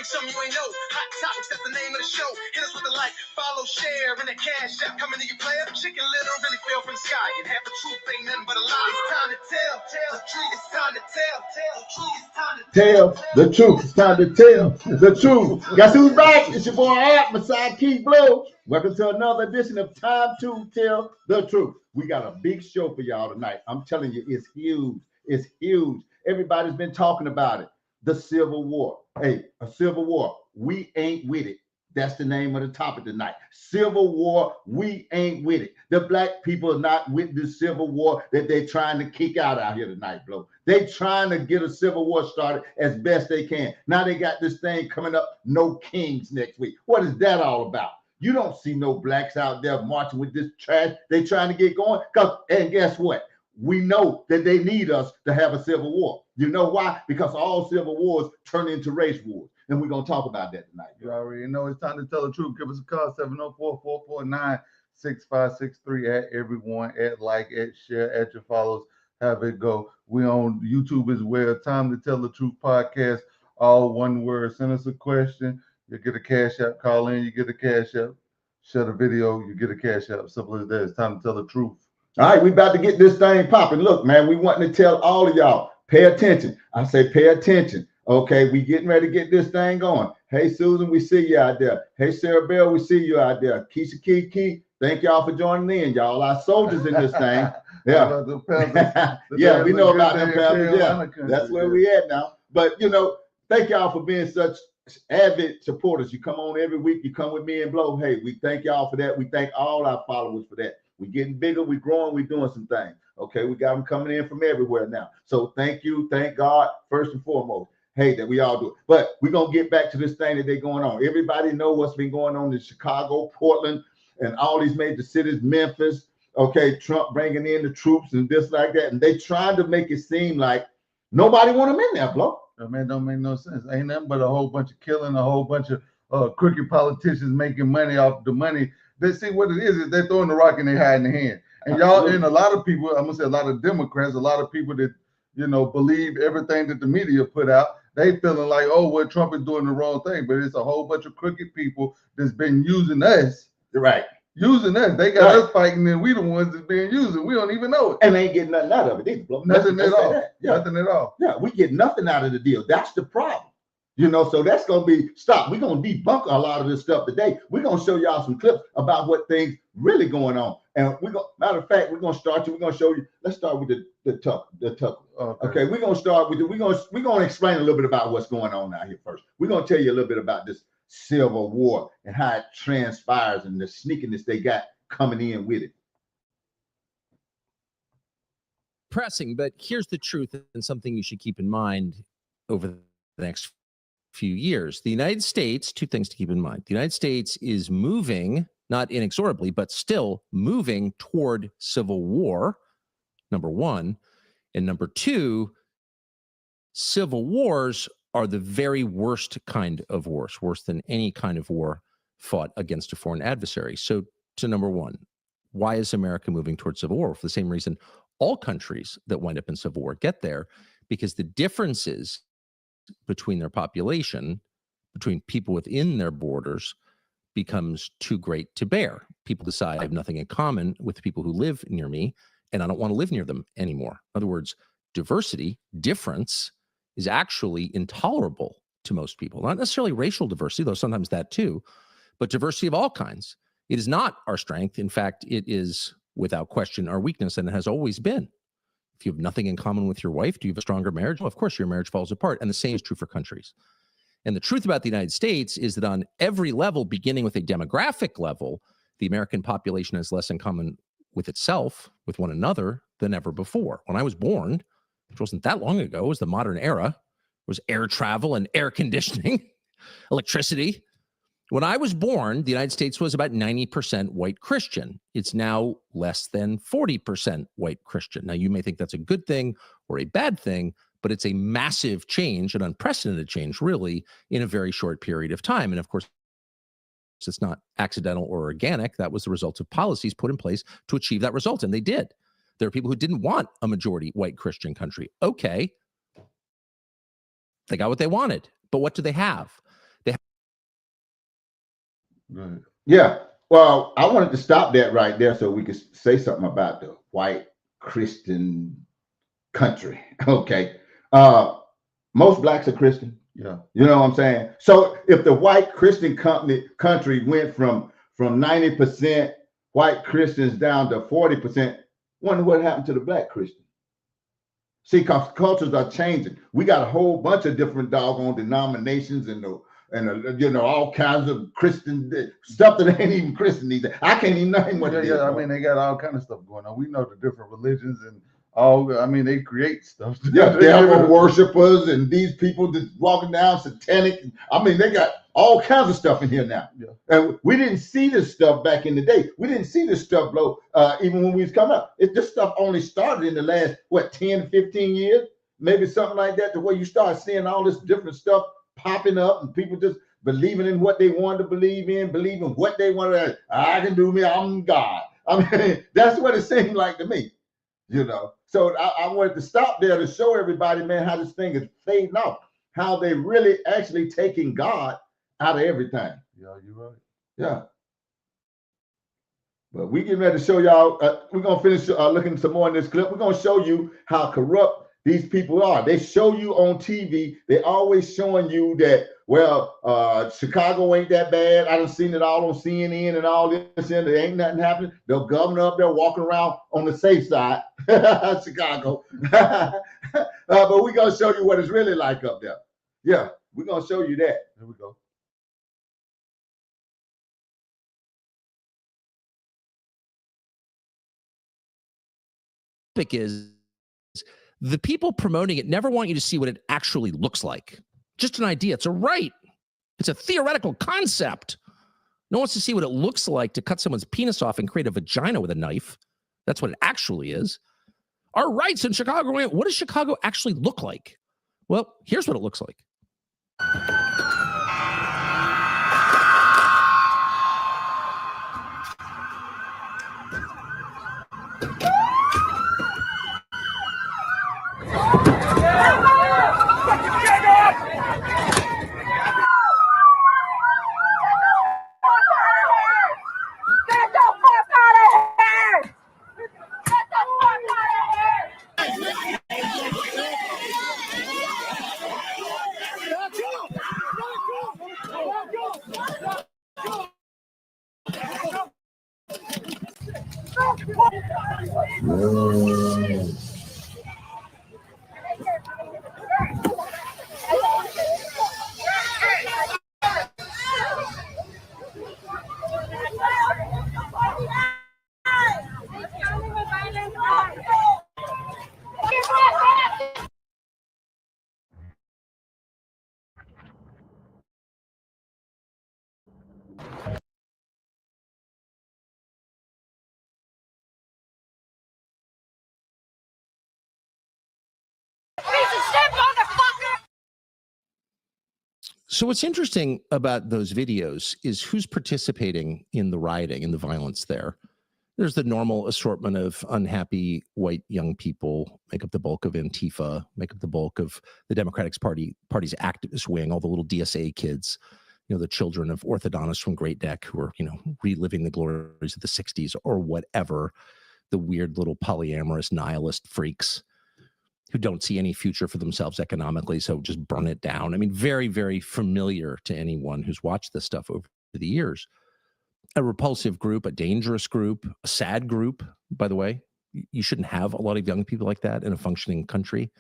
something you ain't know. Hot topics, that's the name of the show. Hit us with the like, follow, share, and the cash app coming to you, player. Chicken little really fell from the sky, and half the truth ain't nothing but a lie. It's time to tell the truth. It's time to tell the truth. It's time to tell the truth. It's time to tell the truth. Guess who's back? It's your boy Art, my sidekick Blue. Welcome to another edition of Time to Tell the Truth. We got a big show for y'all tonight. I'm telling you, it's huge. It's huge. Everybody's been talking about it. The Civil War. Hey, a Civil War. We ain't with it. That's the name of the topic tonight. Civil War, we ain't with it. The black people are not with the Civil War that they're trying to kick out here tonight, bro. They trying to get a Civil War started as best they can. Now they got this thing coming up, No Kings next week. What is that all about? You don't see no blacks out there marching with this trash they trying to get going. And guess what? We know that they need us to have a Civil War. You know why? Because all Civil Wars turn into race wars. And we're going to talk about that tonight. You already know it's time to tell the truth. Give us a call, 704-449-6563. At everyone, at like, at share, at your follows. Have it go. We on YouTube as well. Time to Tell the Truth podcast. All one word. Send us a question. You get a cash app. Call in. You get a cash app. Share the video. You get a cash app. Simple as that. It's time to tell the truth. All right, we about to get this thing popping. Look, man, we want to tell all of y'all, pay attention. I say pay attention. Okay, we getting ready to get this thing going. Hey, Susan, we see you out there. Hey, Sarah Bell, we see you out there. Keisha Kiki, thank y'all for joining in, y'all. Our soldiers in this thing. Yeah. Yeah, we know about them Panthers. Yeah, that's where we at now. But, you know, thank y'all for being such avid supporters. You come on every week. You come with me and Blow. Hey, we thank y'all for that. We thank all our followers for that. We're getting bigger, we're growing, we're doing some things. Okay, we got them coming in from everywhere now. So thank you, thank God, first and foremost. Hey, that we all do it. But we're going to get back to this thing that they're going on. Everybody know what's been going on in Chicago, Portland, and all these major cities, Memphis. Okay, Trump bringing in the troops and this like that. And they trying to make it seem like nobody want them in there, Blow. Man, don't make no sense. Ain't nothing but a whole bunch of killing, a whole bunch of crooked politicians making money off the money. They see what it is they're throwing the rock and they hiding the hand. And y'all, and a lot of people, I'm gonna say a lot of Democrats, a lot of people that, you know, believe everything that the media put out, they feeling like, oh, well, Trump is doing the wrong thing. But it's a whole bunch of crooked people that's been using us. Right. Using us. They got us fighting and we the ones that's being used. We don't even know it. And they ain't getting nothing out of it either. Nothing at all. Yeah. Nothing at all. Yeah, we get nothing out of the deal. That's the problem. You know, so that's going to be stop. We're going to debunk a lot of this stuff today. We're going to show y'all some clips about what things really going on. And we're going, matter of fact, we're going to start you. We're going to show you. Let's start with the Tucker. Okay, we're going to start with we're going to explain a little bit about what's going on out here first. We're going to tell you a little bit about this Civil War and how it transpires and the sneakiness they got coming in with it. Pressing, but here's the truth and something you should keep in mind over the next few years. The United States, two things to keep in mind. The United States is moving, not inexorably, but still moving toward civil war, number one. And number two, civil wars are the very worst kind of wars, worse than any kind of war fought against a foreign adversary. So to number one, why is America moving towards civil war? For the same reason all countries that wind up in civil war get there, because the differences between their population, between people within their borders, becomes too great to bear. People decide I have nothing in common with the people who live near me, and I don't want to live near them anymore. In other words, diversity, difference, is actually intolerable to most people. Not necessarily racial diversity, though sometimes that too, but diversity of all kinds. It is not our strength. In fact, it is without question our weakness, and it has always been. If you have nothing in common with your wife, do you have a stronger marriage? Well, of course, your marriage falls apart. And the same is true for countries. And the truth about the United States is that on every level, beginning with a demographic level, the American population has less in common with itself, with one another, than ever before. When I was born, which wasn't that long ago, it was the modern era. It was air travel and air conditioning, electricity. When I was born, the United States was about 90% white Christian. It's now less than 40% white Christian. Now, you may think that's a good thing or a bad thing, but it's a massive change, an unprecedented change, really, in a very short period of time. And of course, it's not accidental or organic. That was the result of policies put in place to achieve that result, and they did. There are people who didn't want a majority white Christian country. Okay, they got what they wanted, but what do they have? Go ahead. Yeah. Well, I wanted to stop that right there so we could say something about the white Christian country. Okay. Most blacks are Christian. Yeah. You know what I'm saying? So if the white Christian country went from 90% white Christians down to 40%, wonder what happened to the black Christian. See, cultures are changing. We got a whole bunch of different doggone denominations and you know, all kinds of Christian stuff that ain't even Christian either. I can't even name what it is. I mean, they got all kind of stuff going on. We know the different religions and all. I mean, they create stuff. Yeah, devil worshipers and these people just walking down satanic. I mean, they got all kinds of stuff in here now. Yeah. And we didn't see this stuff back in the day. We didn't see this stuff, blow, even when we was coming up. This stuff only started in the last, 10, 15 years? Maybe something like that, to where you start seeing all this different stuff popping up and people just believing in what they wanted to believe in, believing what they wanted. I can do me, I'm God. I mean, that's what it seemed like to me, you know. So I wanted to stop there to show everybody, man, how this thing is fading off, how they really actually taking God out of everything. Yeah, you're right. Yeah. But we getting ready to show y'all, we're going to finish looking some more in this clip. We're going to show you how corrupt these people are. They show you on TV, they always showing you that, well, Chicago ain't that bad. I done seen it all on CNN and all this, and there ain't nothing happening. The governor up there walking around on the safe side, Chicago. But we're going to show you what it's really like up there. Yeah, we're going to show you that. Here we go. Is the people promoting it never want you to see what it actually looks like. Just an idea. It's a right. It's a theoretical concept. No one wants to see what it looks like to cut someone's penis off and create a vagina with a knife. That's what it actually is. Our rights in Chicago. What does Chicago actually look like? Well, here's what it looks like. So what's interesting about those videos is who's participating in the rioting and the violence there. There's the normal assortment of unhappy white young people, make up the bulk of Antifa, make up the bulk of the Democratic Party's activist wing, all the little DSA kids, you know, the children of orthodontists from Great Neck who are, you know, reliving the glories of the 60s or whatever, the weird little polyamorous nihilist freaks who don't see any future for themselves economically, so just burn it down. I mean, very, very familiar to anyone who's watched this stuff over the years. A repulsive group, a dangerous group, a sad group, by the way. You shouldn't have a lot of young people like that in a functioning country.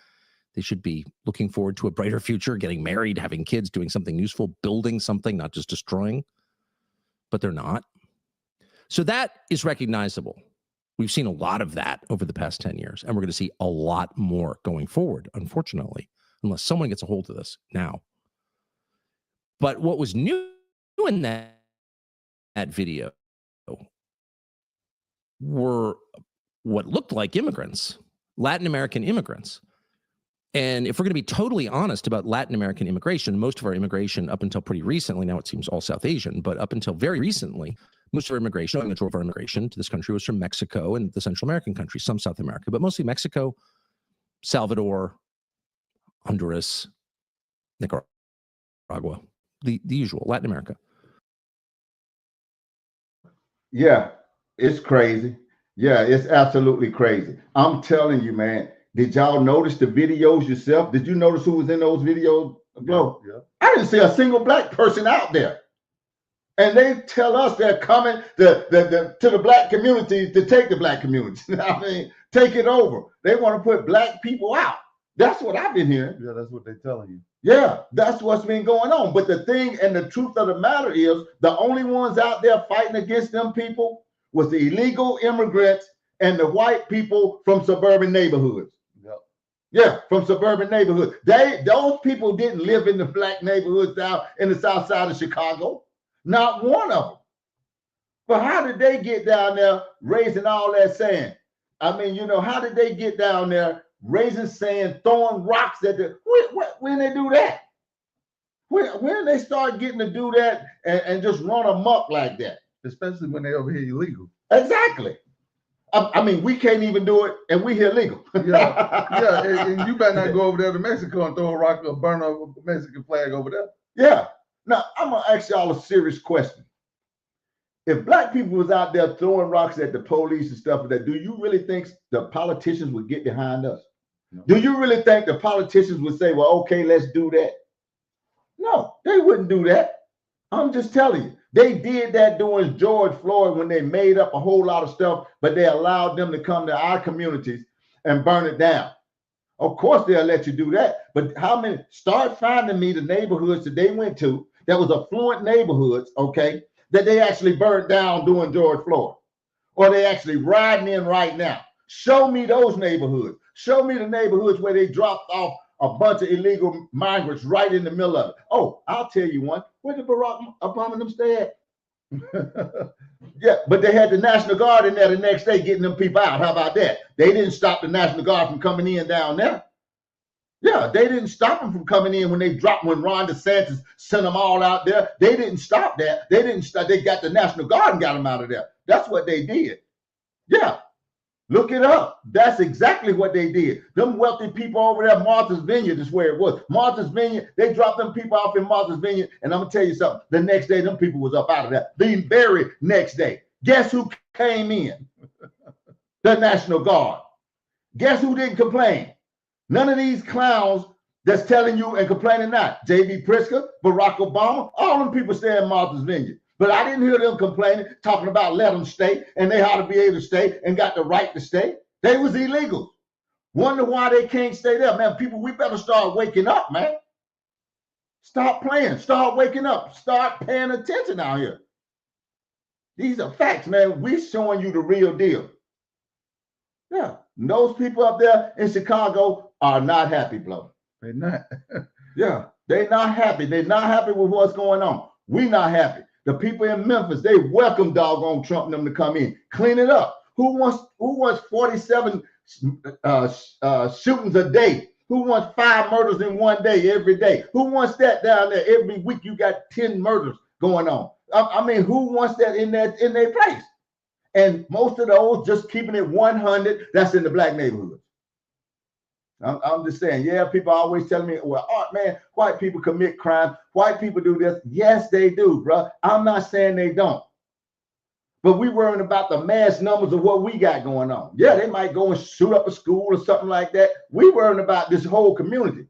They should be looking forward to a brighter future, getting married, having kids, doing something useful, building something, not just destroying. But they're not. So that is recognizable. We've seen a lot of that over the past 10 years, and we're going to see a lot more going forward, unfortunately, unless someone gets a hold of this now. But what was new in that video were what looked like immigrants, Latin American immigrants. And if we're going to be totally honest about Latin American immigration, most of our immigration up until pretty recently, now it seems all South Asian, but up until very recently, most of our immigration, the majority of our immigration to this country was from Mexico and the Central American countries, some South America, but mostly Mexico, Salvador, Honduras, Nicaragua, the usual, Latin America. Yeah, it's crazy. Yeah, it's absolutely crazy. I'm telling you, man. Did y'all notice the videos yourself? Did you notice who was in those videos, Glow? Yeah. I didn't see a single black person out there. And they tell us they're coming to the black community to take the black community. I mean, take it over. They want to put black people out. That's what I've been hearing. Yeah, that's what they're telling you. Yeah, that's what's been going on. But the thing and the truth of the matter is, the only ones out there fighting against them people was the illegal immigrants and the white people from suburban neighborhoods. Yep. Yeah, from suburban neighborhoods. Those people didn't live in the black neighborhoods down in the south side of Chicago. Not one of them. But how did they get down there raising all that sand? I mean, how did they get down there raising sand, throwing rocks at the when they do that? When they start getting to do that and just run amok like that? Especially when they over here illegal. Exactly. I mean, we can't even do it, and we here legal. Yeah, and you better not go over there to Mexico and throw a rock or burn a Mexican flag over there. Yeah. Now, I'm going to ask y'all a serious question. If black people was out there throwing rocks at the police and stuff like that, do you really think the politicians would get behind us? No. Do you really think the politicians would say, well, okay, let's do that? No, they wouldn't do that. I'm just telling you. They did that during George Floyd when they made up a whole lot of stuff, but they allowed them to come to our communities and burn it down. Of course, they'll let you do that. But how many? Start finding me the neighborhoods that they went to that was affluent neighborhoods, okay, that they actually burned down during George Floyd, or they actually riding in right now. Show me those neighborhoods. Show me the neighborhoods where they dropped off a bunch of illegal migrants right in the middle of it. Oh, I'll tell you one. Where did Barack Obama and them stay at? Yeah, but they had the National Guard in there the next day getting them people out. How about that? They didn't stop the National Guard from coming in down there. Yeah, they didn't stop them from coming in when Ron DeSantis sent them all out there. They didn't stop that. They didn't stop. They got the National Guard and got them out of there. That's what they did. Yeah, look it up. That's exactly what they did. Them wealthy people over there, Martha's Vineyard is where it was. Martha's Vineyard, they dropped them people off in Martha's Vineyard, and I'm going to tell you something. The next day, them people was up out of there. The very next day. Guess who came in? The National Guard. Guess who didn't complain? None of these clowns that's telling you and complaining not. J.B. Pritzker, Barack Obama, all them people stay in Martha's Vineyard. But I didn't hear them complaining, talking about let them stay, and they ought to be able to stay and got the right to stay. They was illegal. Wonder why they can't stay there. Man, people, we better start waking up, man. Stop playing. Start waking up. Start paying attention out here. These are facts, man. We showing you the real deal. Yeah, those people up there in Chicago are not happy, Blow. They're not. Yeah, they're not happy. They're not happy with what's going on. We not happy. The people in Memphis, they welcome doggone Trump and them to come in, clean it up. Who wants 47 shootings a day? Who wants 5 murders in one day every day? Who wants that down there every week? You got 10 murders going on. I mean, who wants that in their place? And most of those just keeping it 100. That's in the black neighborhoods. I'm just saying, yeah, people are always telling me, well, Art, man, white people commit crime. White people do this. Yes, they do, bro. I'm not saying they don't. But we worrying about the mass numbers of what we got going on. Yeah, they might go and shoot up a school or something like that. We worrying about this whole community.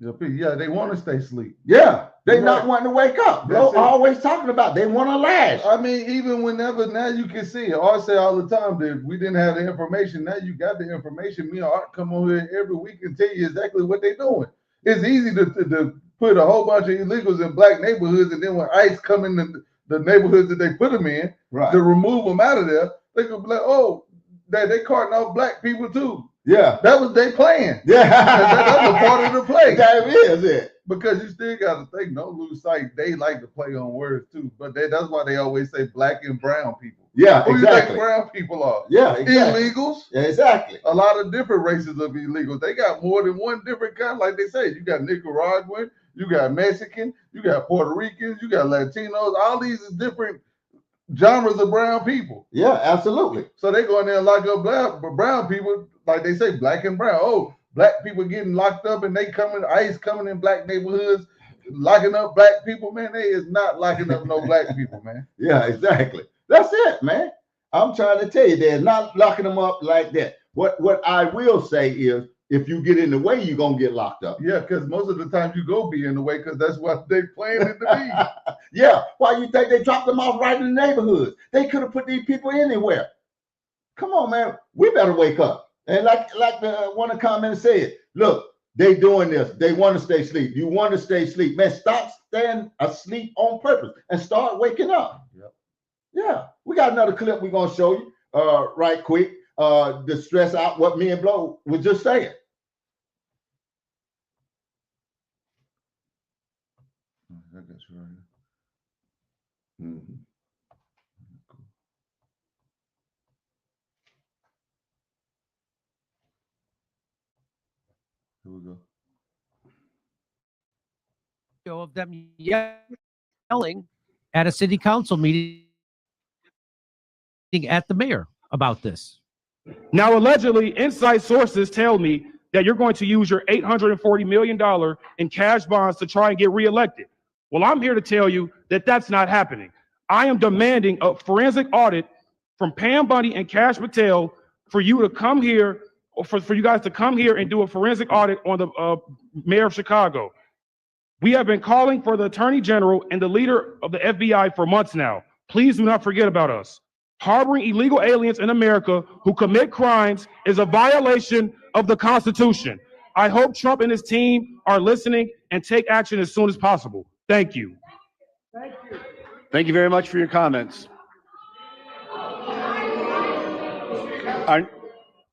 Yeah, they want to stay asleep. Yeah, they Right. not wanting to wake up. Bro, always talking about they want to lash. I mean, even whenever now you can see it. I say all the time that we didn't have the information. Now you got the information. Me and Art come on here every week and tell you exactly what they're doing. It's easy to put a whole bunch of illegals in black neighborhoods, and then when ICE come in the neighborhoods that they put them in, Right. to remove them out of there, they could be like, oh, they carting off black people too. Yeah. That was their plan. Yeah. That was a part of the play. That is it. Because you still got to think, don't lose sight. They like to play on words too, but that's why they always say black and brown people. Yeah, Who exactly. you think brown people are? Yeah, exactly. Illegals. Yeah, exactly. A lot of different races of illegals. They got more than one different kind. Like they say, you got Nicaraguan, you got Mexican, you got Puerto Ricans, you got Latinos. All these is different genres of brown people. Yeah, absolutely. So they go in there and lock up brown people, like they say, black and brown. Oh, black people getting locked up and they coming, ICE coming in black neighborhoods, locking up black people, man. They is not locking up no black people, man. Yeah, exactly. That's it, man. I'm trying to tell you, they're not locking them up like that. What I will say is, if you get in the way, you're gonna get locked up. Yeah, because most of the time you go be in the way because that's what they plan it to be. Yeah. Why you think they dropped them off right in the neighborhood? They could have put these people anywhere. Come on, man. We better wake up. And like the one of the comments said, look, they doing this. They want to stay asleep. You want to stay asleep. Man, stop staying asleep on purpose and start waking up. Yep. Yeah. We got another clip we're going to show you right quick to stress out what me and Blow was just saying. I got you right here. Mm-hmm. Here we go. Of them yelling at a city council meeting at the mayor about this. Now, allegedly, inside sources tell me that you're going to use your $840 million in cash bonds to try and get reelected. Well, I'm here to tell you that that's not happening. I am demanding a forensic audit from Pam Bundy and Kash Patel for you to come here, or for you guys to come here and do a forensic audit on the mayor of Chicago. We have been calling for the Attorney General and the leader of the FBI for months now. Please do not forget about us. Harboring illegal aliens in America who commit crimes is a violation of the Constitution. I hope Trump and his team are listening and take action as soon as possible. Thank you. Thank you very much for your comments.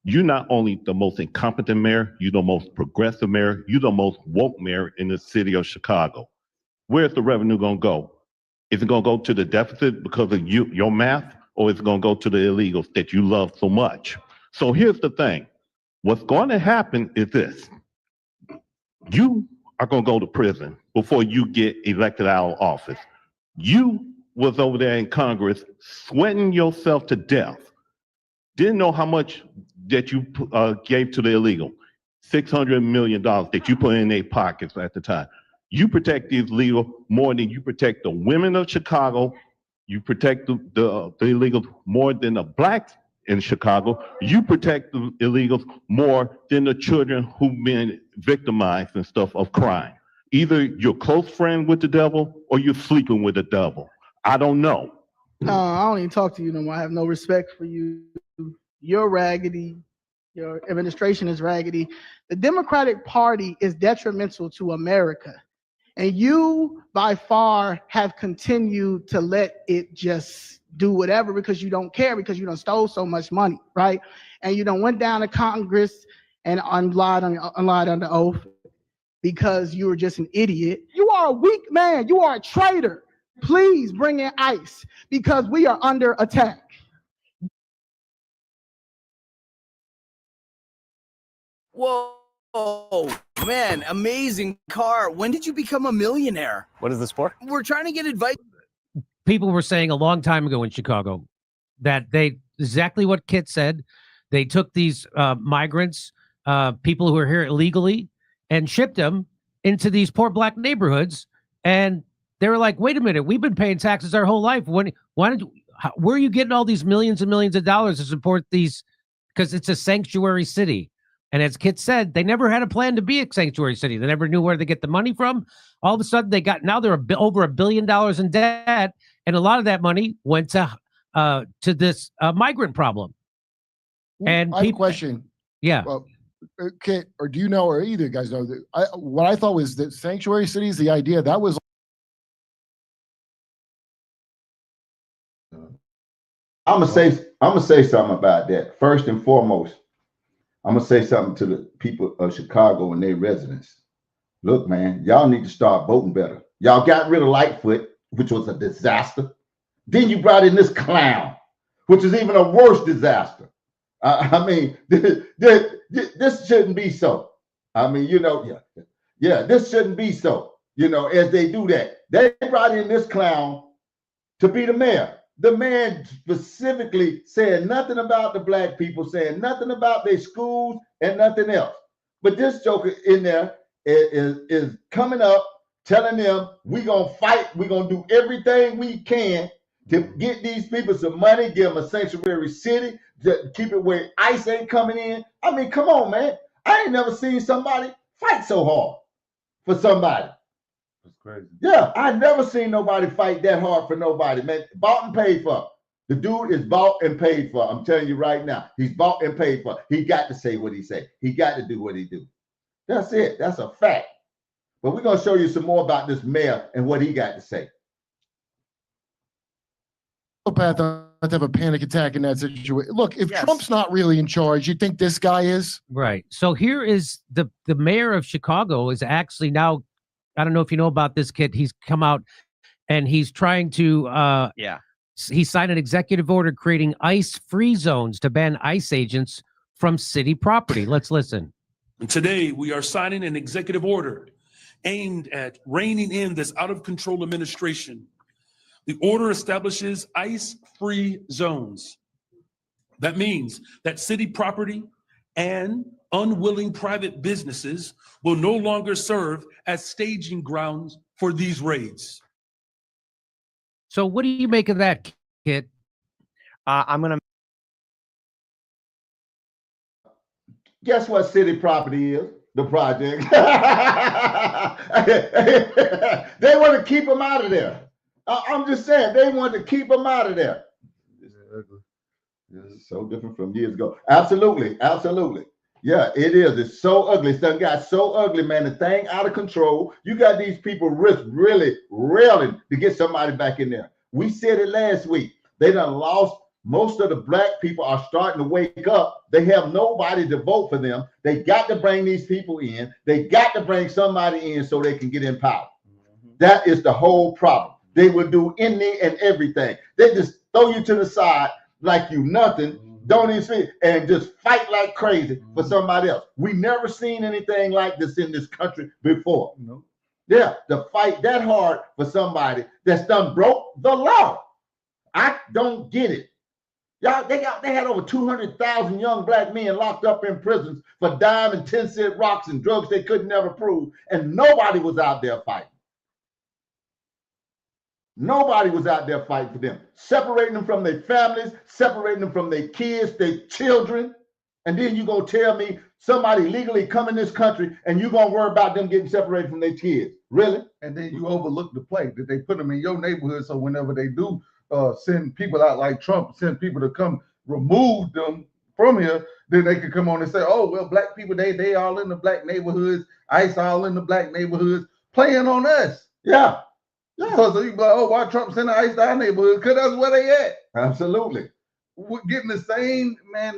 You're not only the most incompetent mayor, you're the most progressive mayor, you're the most woke mayor in the city of Chicago. Where's the revenue gonna go? Is it gonna go to the deficit because of your math, or is it gonna go to the illegals that you love so much? So here's the thing. What's going to happen is this. You are gonna go to prison before you get elected out of office. You was over there in Congress sweating yourself to death. Didn't know how much that you gave to the illegal. $600 million that you put in their pockets at the time. You protect these illegal more than you protect the women of Chicago. You protect the illegals more than the blacks in Chicago. You protect the illegals more than the children who've been victimized and stuff of crime. Either you're close friend with the devil or you're sleeping with the devil. I don't know. I don't even talk to you no more. I have no respect for you. You're raggedy. Your administration is raggedy. The Democratic Party is detrimental to America. And you, by far, have continued to let it just do whatever because you don't care, because you done stole so much money, right? And you done went down to Congress and lied under oath because you were just an idiot. You are a weak man. You are a traitor. Please bring in ICE because we are under attack. Whoa, man, amazing car. When did you become a millionaire? What is this for? We're trying to get advice. People were saying a long time ago in Chicago that they, exactly what Kit said, they took these migrants, people who are here illegally, and shipped them into these poor black neighborhoods. And they were like, wait a minute, we've been paying taxes our whole life. Where are you getting all these millions and millions of dollars to support these? Because it's a sanctuary city. And as Kit said, they never had a plan to be a sanctuary city. They never knew where to get the money from. All of a sudden, now they're over $1 billion in debt, and a lot of that money went to this migrant problem. And I have a question. Yeah. Well, Kit, or do you know, or either guys know that what I thought was that sanctuary cities, the idea that was. I'm gonna say something about that. First and foremost, I'm gonna say something to the people of Chicago and their residents. Look, man, y'all need to start voting better. Y'all got rid of Lightfoot, which was a disaster. Then you brought in this clown, which is even a worse disaster. I mean, this shouldn't be so. I mean, this shouldn't be so. As they do that, they brought in this clown to be the mayor. The man specifically said nothing about the black people, saying nothing about their schools and nothing else. But this joker in there is coming up telling them we gonna fight, we gonna do everything we can to get these people some money, give them a sanctuary city, to keep it where ICE ain't coming in. I mean, come on, man. I ain't never seen somebody fight so hard for somebody. That's crazy. Yeah, I never seen nobody fight that hard for nobody, man. Bought and paid for. The dude is bought and paid for. I'm telling you right now. He's bought and paid for. He got to say what he say. He got to do what he do. That's it. That's a fact. But we're going to show you some more about this mayor and what he got to say. Path not to have a panic attack in that situation. Look, if Yes. Trump's not really in charge, you think this guy is? Right. So here is the mayor of Chicago is actually now, I don't know if you know about this kid. He's come out and he's trying to he signed an executive order creating ICE-free zones to ban ICE agents from city property. Let's listen. And today we are signing an executive order aimed at reining in this out-of-control administration. The order establishes ICE-free zones. That means that city property and unwilling private businesses will no longer serve as staging grounds for these raids. So what do you make of that, kid? I'm going to. Guess what city property is? The project. They want to keep them out of there. I'm just saying, they want to keep them out of there. This is so different from years ago. Absolutely, absolutely. Yeah, it is. It's so ugly. It's done got so ugly, man. The thing out of control. You got these people really railing to get somebody back in there. We said it last week. They done lost. Most of the black people are starting to wake up. They have nobody to vote for them. They got to bring these people in. They got to bring somebody in so they can get in power. That is the whole problem. They will do any and everything. They just throw you to the side like you nothing, don't even speak, and just fight like crazy for somebody else. We never seen anything like this in this country before. No. Yeah, to fight that hard for somebody that's done broke the law. I don't get it. Y'all, they had over 200,000 young black men locked up in prisons for dime and 10-cent rocks and drugs they could never prove, and nobody was out there fighting. Nobody was out there fighting for them, separating them from their families, separating them from their kids, their children. And then you gonna tell me somebody legally come in this country and you gonna worry about them getting separated from their kids? Really? And then you overlook the play that they put them in your neighborhood. So whenever they do send people out like Trump, send people to come remove them from here, then they can come on and say, oh, well, black people, they all in the black neighborhoods, ICE all in the black neighborhoods, playing on us. Yeah. So you be like, oh, why Trump sending ICE to our neighborhood? Because that's where they at. Absolutely. We're getting the same, man,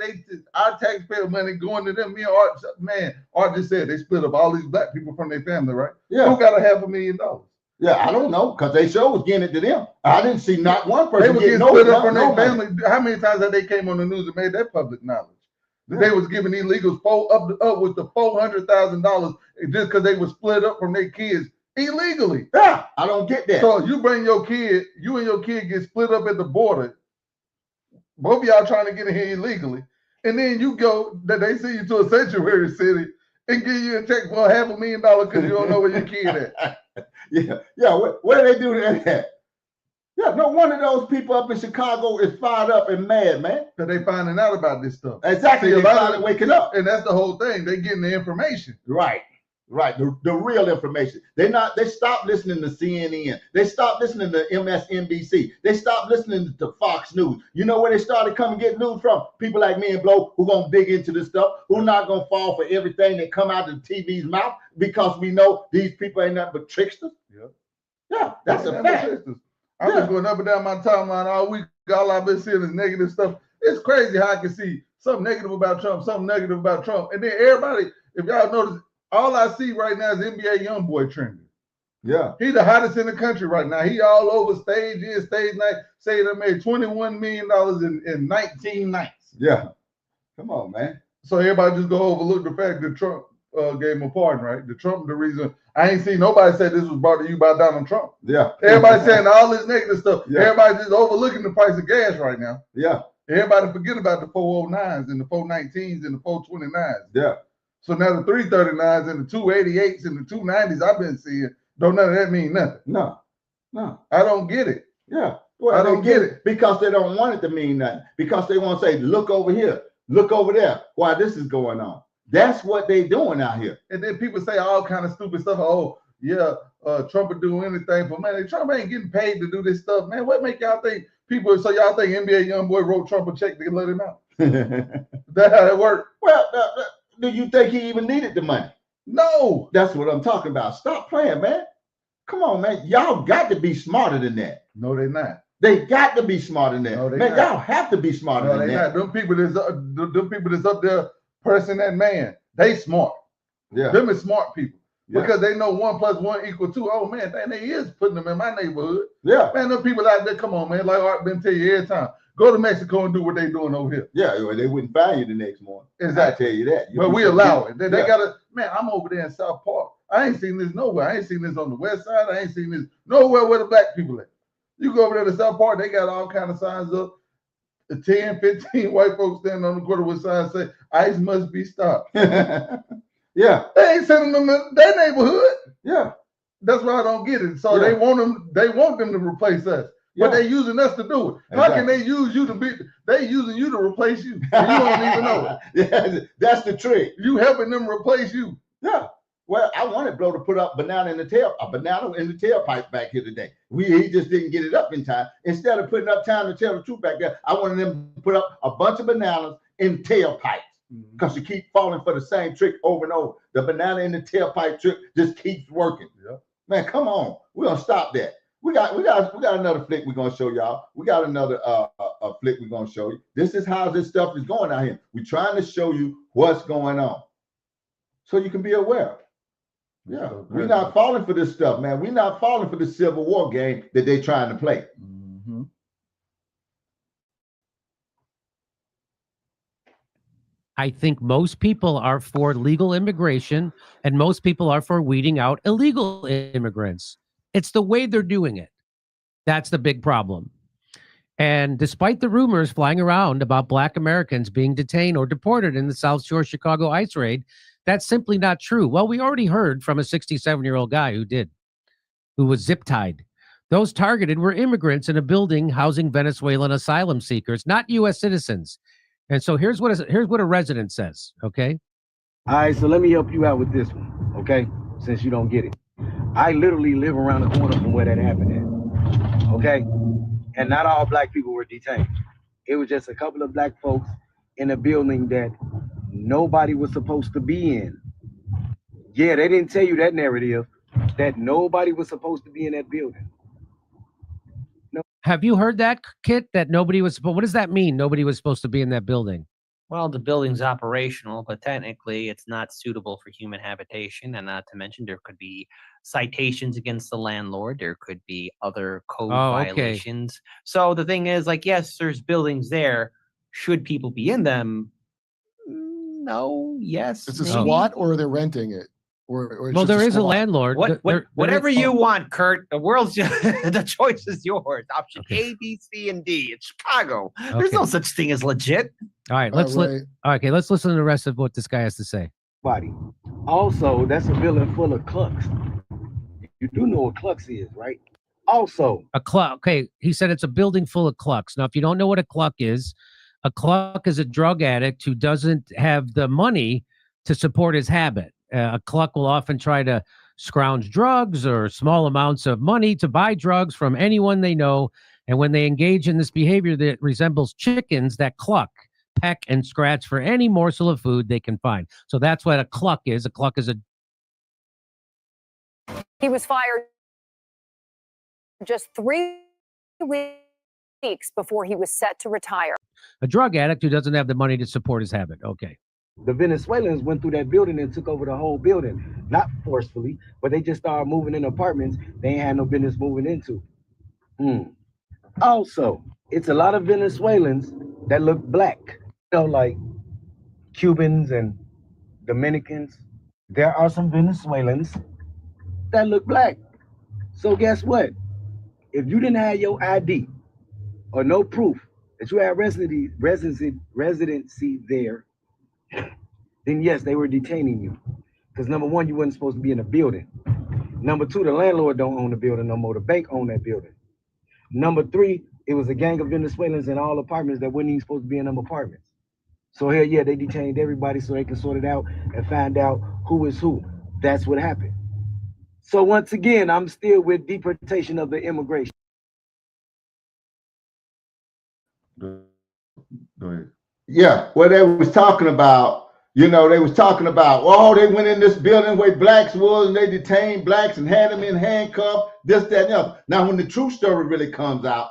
our taxpayer money going to them. Me and Art just said they split up all these black people from their family, right? Yeah. Who got $500,000? Yeah, I don't know, because they sure was getting it to them. I didn't see not one person They were getting getting split up no from their money. family. How many times have they came on the news and made that public knowledge? That they was giving illegals upwards to $400,000 just because they were split up from their kids illegally. Yeah, I don't get that. So you bring your kid, you and your kid get split up at the border. Both of y'all trying to get in here illegally. And then you go, that they send you to a sanctuary city and give you a check for $500,000 because you don't know where your kid at. Yeah. Where they do that at? Yeah, no one of those people up in Chicago is fired up and mad, man. Because they finding out about this stuff. Exactly. See, They a lot finally of- waking up. And that's the whole thing. They getting the information. Right. The real information. They stopped listening to CNN. They stopped listening to MSNBC. They stopped listening to Fox News. You know where they started coming get news from? People like me and Blow who gonna dig into this stuff, who not gonna fall for everything that come out of the TV's mouth because we know these people ain't nothing but tricksters. Yeah, that's a fact. I've been going up and down my timeline all week. All I've been seeing is negative stuff. It's crazy how I can see something negative about Trump, something negative about Trump. And then everybody, if y'all notice, all I see right now is NBA YoungBoy trending. Yeah. He the hottest in the country right now. He all over stage night, saying they made $21 million in 19 nights. Yeah. Come on, man. So everybody just go overlook the fact that Trump gave him a pardon, right? The reason I ain't seen nobody say this was brought to you by Donald Trump. Yeah. Everybody saying all this negative stuff. Yeah. Everybody just overlooking the price of gas right now. Yeah. Everybody forget about the 409s and the 419s and the 429s. Yeah. So now the 339s and the 288s and the 290s I've been seeing, Don't none of that mean nothing. No. I don't get it. Yeah. Well, I don't they get it. because they don't want it to mean nothing. Because they want to say, look over here, look over there, why this is going on. That's what they doing out here. And then people say all kind of stupid stuff. Oh, yeah, Trump would do anything. But man, Trump ain't getting paid to do this stuff, man. What make y'all think people, so y'all think NBA YoungBoy wrote Trump a check to let him out? That's how it worked. Well, do you think he even needed the money? No. That's what I'm talking about. Stop playing, man. Come on, man. Y'all got to be smarter than that. No, they're not. They got to be smarter than that. No, they man, not. y'all have to be smarter No, than they that. not. Them people that's up there pressing that man, they smart. Yeah. Them is smart people. Yeah. Because they know 1 + 1 = 2. Oh man, they is putting them in my neighborhood. Yeah. Man, them people out there, come on, man. Like Art been tell you every time. Go to Mexico and do what they doing over here. Yeah, well, they wouldn't find you the next morning. Exactly. I tell you that. But we allow it. They Yeah. gotta, man, I'm over there in South Park. I ain't seen this nowhere. I ain't seen this on the west side. I ain't seen this nowhere where the black people at. You go over there to South Park, they got all kind of signs up. 10, 15 white folks standing on the corner with signs say, ICE must be stopped. Yeah. They ain't sending them in their neighborhood. Yeah. That's why I don't get it. So Yeah. they want them to replace us. But they using us to do it. How can they use you to be? They using you to replace you. And you don't even know it. Yeah, that's the trick. You helping them replace you. Yeah. Well, I wanted Blow to put up a banana in the tailpipe back here today. He just didn't get it up in time. Instead of putting up time to tell the truth back there, I wanted them to put up a bunch of bananas in tailpipes. Because you keep falling for the same trick over and over. The banana in the tailpipe trick just keeps working. Yeah. Man, come on. We're gonna stop that. We got another flick we're gonna show y'all. We got another a flick we're gonna show you. This is how this stuff is going out here. We're trying to show you what's going on, so you can be aware. Yeah, we're not falling for this stuff, man. We're not falling for the Civil War game that they're trying to play. Mm-hmm. I think most people are for legal immigration and most people are for weeding out illegal immigrants. It's the way they're doing it. That's the big problem. And despite the rumors flying around about Black Americans being detained or deported in the South Shore Chicago ICE raid, that's simply not true. Well, we already heard from a 67-year-old guy who was zip-tied. Those targeted were immigrants in a building housing Venezuelan asylum seekers, not U.S. citizens. And so here's what a resident says, okay? All right, so let me help you out with this one, okay? Since you don't get it. I literally live around the corner from where that happened at, okay? And not all Black people were detained. It was just a couple of Black folks in a building that nobody was supposed to be in. Yeah, they didn't tell you that narrative, that nobody was supposed to be in that building. No. Have you heard that, Kit, that nobody was supposed, what does that mean, nobody was supposed to be in that building? Well, the building's operational, but technically it's not suitable for human habitation. And not to mention, there could be citations against the landlord. There could be other code violations. So the thing is, like, yes, there's buildings there. Should people be in them? No, yes. It's a maybe. SWAT or they're renting it? Or Well, there is a landlord. Whatever you want, Kurt. The world's the choice is yours. Option A, B, C, and D. It's Chicago. There's no such thing as legit. All right, let's listen to the rest of what this guy has to say. Body. Also, that's a building full of clucks. You do know what clucks is, right? Also, a cluck. Okay, he said it's a building full of clucks. Now, if you don't know what a cluck is a drug addict who doesn't have the money to support his habit. A cluck will often try to scrounge drugs or small amounts of money to buy drugs from anyone they know. And when they engage in this behavior that resembles chickens that cluck, peck, and scratch for any morsel of food they can find. So that's what a cluck is. A cluck is a... He was fired just 3 weeks before he was set to retire. A drug addict who doesn't have the money to support his habit. Okay. the Venezuelans went through that building and took over the whole building, not forcefully, but they just started moving in apartments they ain't had no business moving into. Also, it's a lot of Venezuelans that look black, you know, like Cubans and Dominicans. There are some Venezuelans that look black. So guess what? If you didn't have your ID or no proof that you had residency there, then yes, they were detaining you. Because number one, you weren't supposed to be in a building. Number two, the landlord don't own the building no more. The bank own that building. Number three, it was a gang of Venezuelans in all apartments that wasn't even supposed to be in them apartments. So hell yeah, they detained everybody so they can sort it out and find out who is who. That's what happened. So once again, I'm still with deportation of the immigration. Go ahead. Yeah, what they was talking about, they was talking about, oh, they went in this building where blacks was and they detained blacks and had them in handcuffs, this, that, and the other. Now, when the true story really comes out,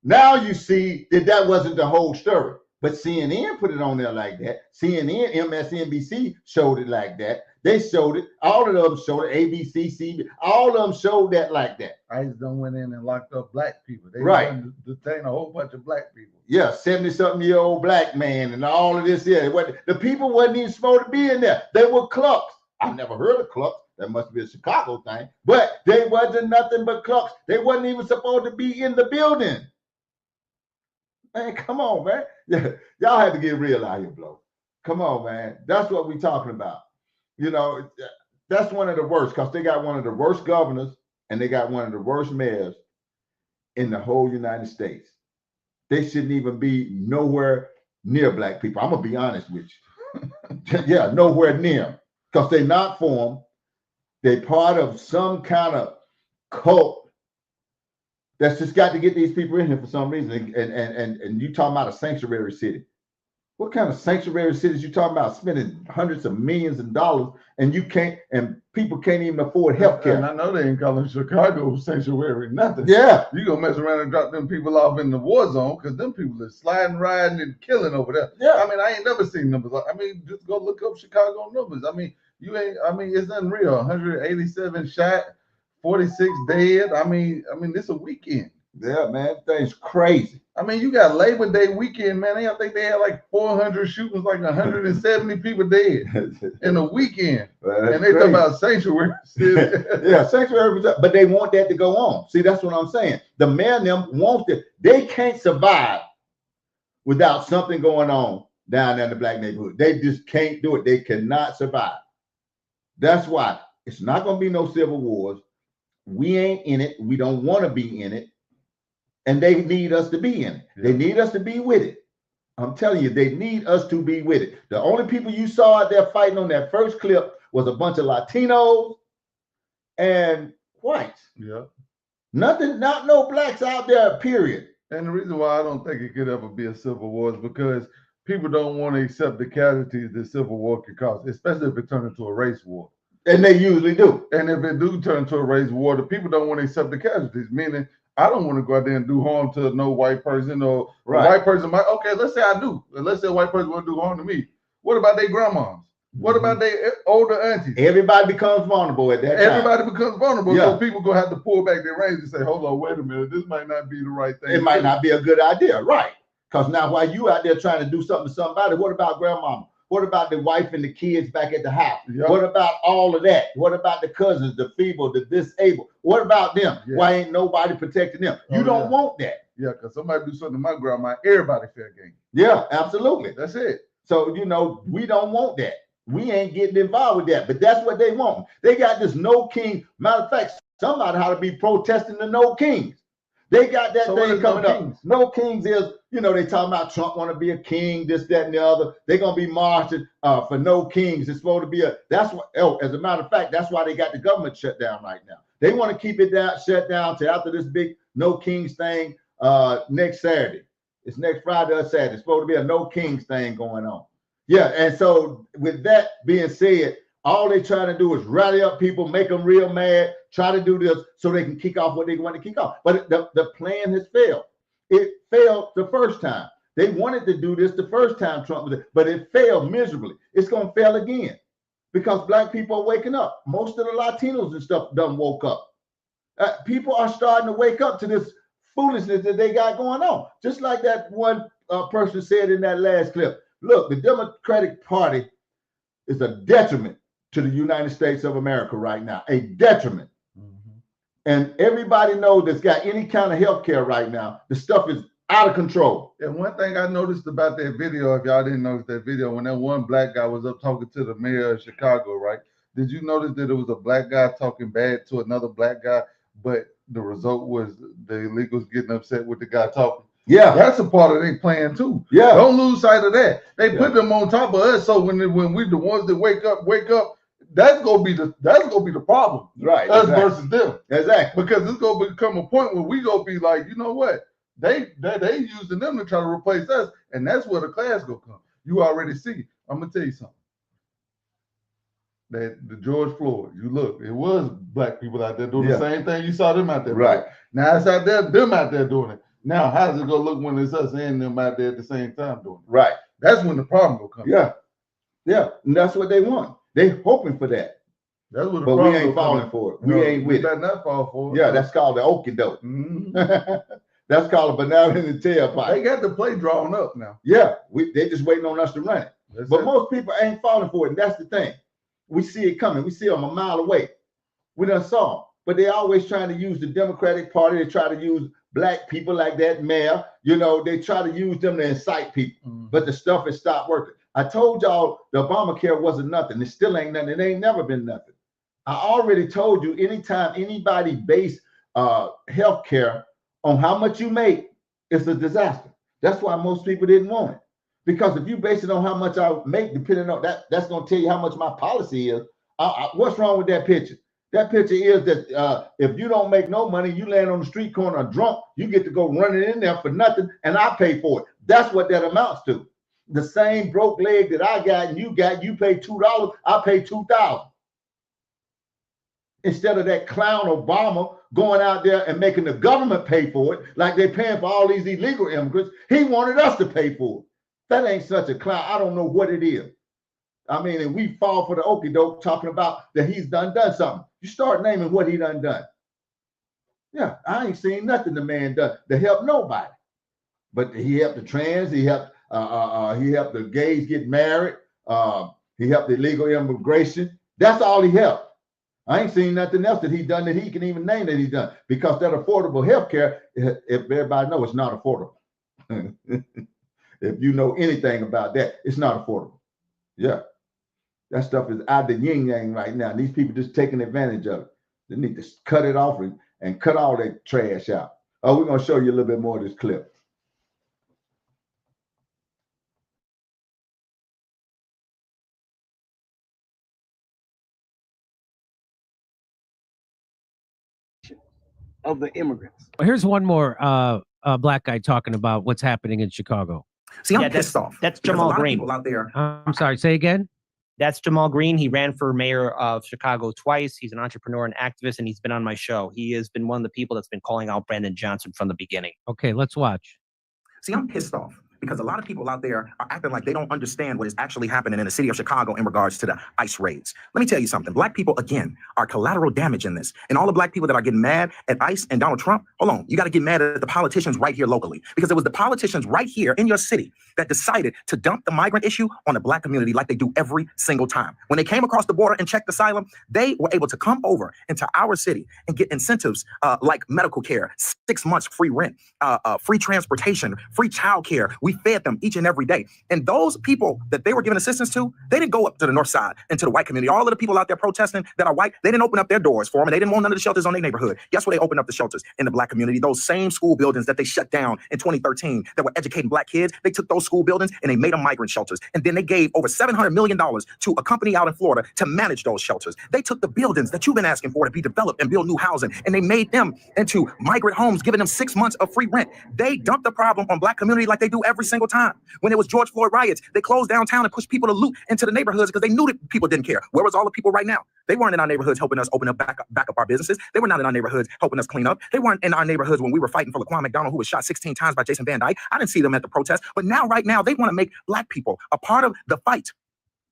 now you see that wasn't the whole story. But CNN put it on there like that. CNN, MSNBC showed it like that. They showed it. All of them showed it. ABC, CB, all of them showed that like that. ICE done went in and locked up black people. They right. detained a whole bunch of black people. Yeah, 70-something-year-old black man and all of this. Yeah, the people wasn't even supposed to be in there. They were clucks. I've never heard of clucks. That must be a Chicago thing. But they wasn't nothing but clucks. They wasn't even supposed to be in the building. Man, come on, man. Yeah, y'all had to get real out here, bro. Come on, man. That's what we're talking about. That's one of the worst because they got one of the worst governors and they got one of the worst mayors in the whole United States. They shouldn't even be nowhere near black people. I'm going to be honest with you. Yeah, nowhere near because they're not for them. They're part of some kind of cult that's just got to get these people in here for some reason. And you talking about a sanctuary city. What kind of sanctuary cities you talking about spending hundreds of millions of dollars and people can't even afford health care? And I know they ain't calling Chicago sanctuary nothing. Yeah. You gonna mess around and drop them people off in the war zone because them people are sliding, riding, and killing over there. Yeah. I mean, I ain't never seen numbers. I mean, just go look up Chicago numbers. I mean, it's unreal. 187 shot, 46 dead. I mean, it's a weekend. Yeah, man, thing's crazy. I mean, you got Labor Day weekend, man. I think they had like 400 shootings, like 170 people dead in a weekend. And they talk about sanctuary. Yeah, sanctuary, but they want that to go on. See, that's what I'm saying. The man them want it. They can't survive without something going on down there in the black neighborhood. They just can't do it. They cannot survive. That's why it's not going to be no civil wars. We ain't in it. We don't want to be in it. And they need us to be in it. Yeah. They need us to be with it. I'm telling you, they need us to be with it. The only people you saw out there fighting on that first clip was a bunch of Latinos and whites. Yeah. Nothing, not no blacks out there, period. And the reason why I don't think it could ever be a civil war is because people don't want to accept the casualties that civil war could cause, especially if it turns into a race war. And they usually do. And if it do turn into a race war, the people don't want to accept the casualties, meaning I don't want to go out there and do harm to no white person or right. A white person might, okay, let's say I do. Let's say a white person want to do harm to me. What about their grandmas? What about their older aunties? Everybody becomes vulnerable at that time. Everybody becomes vulnerable. Yeah. So people going to have to pull back their reins and say, hold on, wait a minute. This might not be the right thing. It might not be a good idea. Right. Because now while you out there trying to do something to somebody, what about grandmama? What about the wife and the kids back at the house? Yep. What about all of that? What about the cousins, the feeble, the disabled? What about them? Yeah. Why ain't nobody protecting them? You don't want that. Yeah, because somebody do something to my grandma, everybody fair game. Yeah, absolutely. That's it. So, we don't want that. We ain't getting involved with that, but that's what they want. They got this no king. Matter of fact, somebody ought to be protesting the no kings. They got that thing coming up. No kings is, they talking about Trump want to be a king, this, that, and the other. They're going to be marching for no kings. It's supposed to be as a matter of fact, that's why they got the government shut down right now. They want to keep it shut down till after this big no kings thing next Saturday. It's next Friday or Saturday. It's supposed to be a no kings thing going on. Yeah, and so with that being said, all they trying to do is rally up people, make them real mad, try to do this so they can kick off what they want to kick off. But the plan has failed. It failed the first time. They wanted to do this the first time Trump was there, but it failed miserably. It's going to fail again because black people are waking up. Most of the Latinos and stuff done woke up. People are starting to wake up to this foolishness that they got going on. Just like that one person said in that last clip. Look, the Democratic Party is a detriment to the United States of America right now, a detriment. Mm-hmm. And everybody knows that's got any kind of health care right now, the stuff is out of control. And one thing I noticed about that video, if y'all didn't notice that video, when that one black guy was up talking to the mayor of Chicago, right? Did you notice that it was a black guy talking bad to another black guy, but the result was the illegals getting upset with the guy talking? Yeah, that's a part of their plan too. Yeah, don't lose sight of that. They put them on top of us, so when we the ones that wake up, that's gonna be the problem, right? Us Exactly. versus them, exactly. Because it's gonna become a point where we gonna be like, you know what? They using them to try to replace us, and that's where the class gonna come. You already see. I'm gonna tell you something. That the George Floyd, you look, it was black people out there doing the same thing. You saw them out there, right? Doing. Now it's out there, them out there doing it. Now, how does it go look when it's us and them out there at the same time doing it? Right. That's when the problem will come. Yeah. Yeah. And that's what they want. They hoping for that. That's what the but problem we ain't will come. falling for it. We ain't with it. it. Not fall for it. Yeah, that's called the okie doke. That's called a banana in the tailpipe. They got the play drawn up now. Yeah, they just waiting on us to run it. But it. most people ain't falling for it. And that's the thing. We see it coming. We see them a mile away. We done saw them. But they always trying to use the Democratic Party. They try to use black people like that mayor. You know, they try to use them to incite people. But the stuff has stopped working. I told y'all the Obamacare wasn't nothing. It still ain't nothing. It ain't never been nothing. I already told you, anytime anybody base health care on how much you make, it's a disaster. That's why most people didn't want it. Because if you base it on how much I make, depending on that, that's going to tell you how much my policy is. What's wrong with that picture? That picture is that if you don't make no money, you land on the street corner drunk, you get to go running in there for nothing, and I pay for it. That's what that amounts to. The same broke leg that I got and you got, you pay $2, I pay $2,000. Instead of that clown Obama going out there and making the government pay for it, like they're paying for all these illegal immigrants, he wanted us to pay for it. That ain't such a clown. I don't know what it is. I mean, and we fall for the okie doke talking about that he's done something. You start naming what he done. Yeah, I ain't seen nothing the man done to help nobody. But he helped the trans, he helped the gays get married, he helped the illegal immigration. That's all he helped. I ain't seen nothing else that he done that he can even name that he done, because that affordable health care, if everybody knows, it's not affordable. If you know anything about that, it's not affordable. Yeah. That stuff is out the yin yang right now. These people just taking advantage of it. They need to cut it off and cut all that trash out. Oh, we're going to show you a little bit more of this clip. Of the immigrants. Well, here's one more black guy talking about what's happening in Chicago. See, I'm pissed off. That's because Jamal a lot Green. of people out there. I'm sorry, say again? That's Jamal Green. He ran for mayor of Chicago twice. He's an entrepreneur and activist, and he's been on my show. He has been one of the people that's been calling out Brandon Johnson from the beginning. Okay, let's watch. See, I'm pissed off because a lot of people out there are acting like they don't understand what is actually happening in the city of Chicago in regards to the ICE raids. Let me tell you something. Black people, again, are collateral damage in this. And all the black people that are getting mad at ICE and Donald Trump, hold on, you got to get mad at the politicians right here locally, because it was the politicians right here in your city that decided to dump the migrant issue on the black community like they do every single time. When they came across the border and checked asylum, they were able to come over into our city and get incentives like medical care, 6 months free rent, free transportation, free childcare. We fed them each and every day. And those people that they were giving assistance to, they didn't go up to the north side and to the white community. All of the people out there protesting that are white, they didn't open up their doors for them, and they didn't want none of the shelters on their neighborhood. Guess where they opened up the shelters? In the black community. Those same school buildings that they shut down in 2013 that were educating black kids, they took those school buildings and they made them migrant shelters. And then they gave over $700 million to a company out in Florida to manage those shelters. They took the buildings that you've been asking for to be developed and build new housing, and they made them into migrant homes, giving them 6 months of free rent. They dumped the problem on black community like they do every single time. When it was George Floyd riots, they closed downtown and pushed people to loot into the neighborhoods because they knew that people didn't care. Where was all the people right now? They weren't in our neighborhoods helping us open up back up our businesses. They were not in our neighborhoods helping us clean up. They weren't in our neighborhoods when we were fighting for Laquan McDonald, who was shot 16 times by Jason Van Dyke. I didn't see them at the protest. But now, right now, they want to make black people a part of the fight.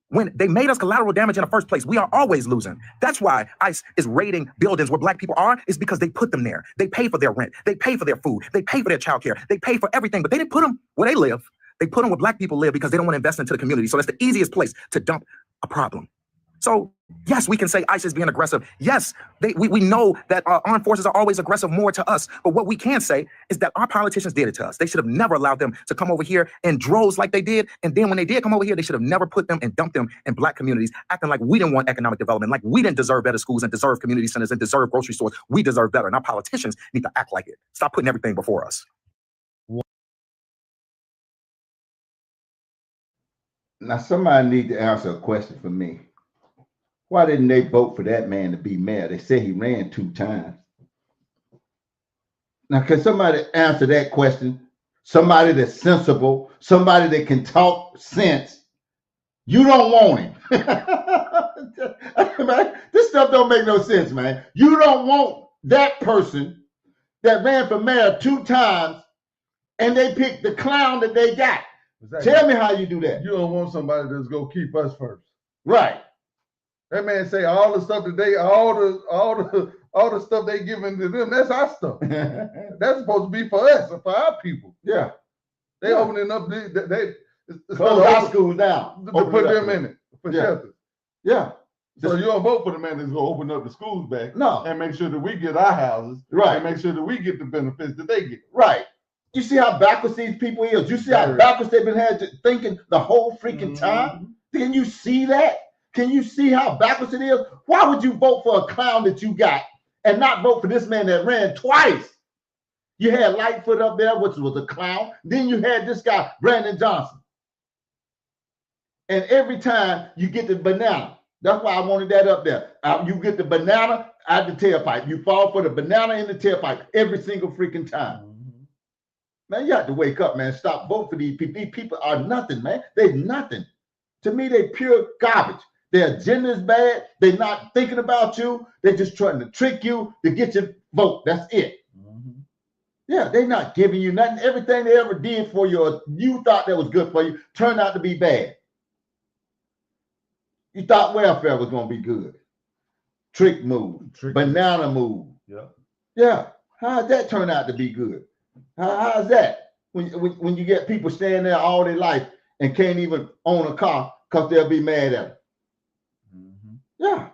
When they made us collateral damage in the first place, we are always losing. That's why ICE is raiding buildings where black people are, is because they put them there. They pay for their rent. They pay for their food. They pay for their childcare. They pay for everything, but they didn't put them where they live. They put them where black people live because they don't want to invest into the community. So that's the easiest place to dump a problem. So yes, we can say ICE is being aggressive. Yes, we know that armed forces are always aggressive more to us. But what we can say is that our politicians did it to us. They should have never allowed them to come over here in droves like they did. And then when they did come over here, they should have never put them and dumped them in black communities, acting like we didn't want economic development, like we didn't deserve better schools and deserve community centers and deserve grocery stores. We deserve better. And our politicians need to act like it. Stop putting everything before us. Now, somebody need to answer a question for me. Why didn't they vote for that man to be mayor? They said he ran 2 times. Now, can somebody answer that question? Somebody that's sensible, somebody that can talk sense. You don't want him. This stuff don't make no sense, man. You don't want that person that ran for mayor 2 times and they picked the clown that they got. Exactly. Tell me how you do that. You don't want somebody that's gonna keep us first. Right. That man say all the stuff that they, all the stuff they giving to them, that's our stuff. That's supposed to be for us, for our people. Yeah. They opening up, they close high schools down. To put them in it for shelters. Yeah. So you don't vote for the man that's gonna open up the schools back. No. And make sure that we get our houses. Right. And make sure that we get the benefits that they get. Right. You see how backwards these people is? You see how backwards they've been thinking the whole freaking time? Can you see that? Can you see how backwards it is? Why would you vote for a clown that you got and not vote for this man that ran twice? You had Lightfoot up there, which was a clown. Then you had this guy, Brandon Johnson. And every time you get the banana, that's why I wanted that up there. You get the banana out the tailpipe. You fall for the banana in the tailpipe every single freaking time. Man, you have to wake up, man. Stop voting for these people. These people are nothing, man. They're nothing. To me, they pure garbage. Their agenda is bad. They're not thinking about you. They're just trying to trick you to get your vote. That's it. Yeah, they're not giving you nothing. Everything they ever did for you, or you thought that was good for you, turned out to be bad. You thought welfare was going to be good. Trick move. Banana move. Yeah. Yeah. How'd that turn out to be good? How's that? When you get people staying there all their life and can't even own a car because they'll be mad at them. Yeah.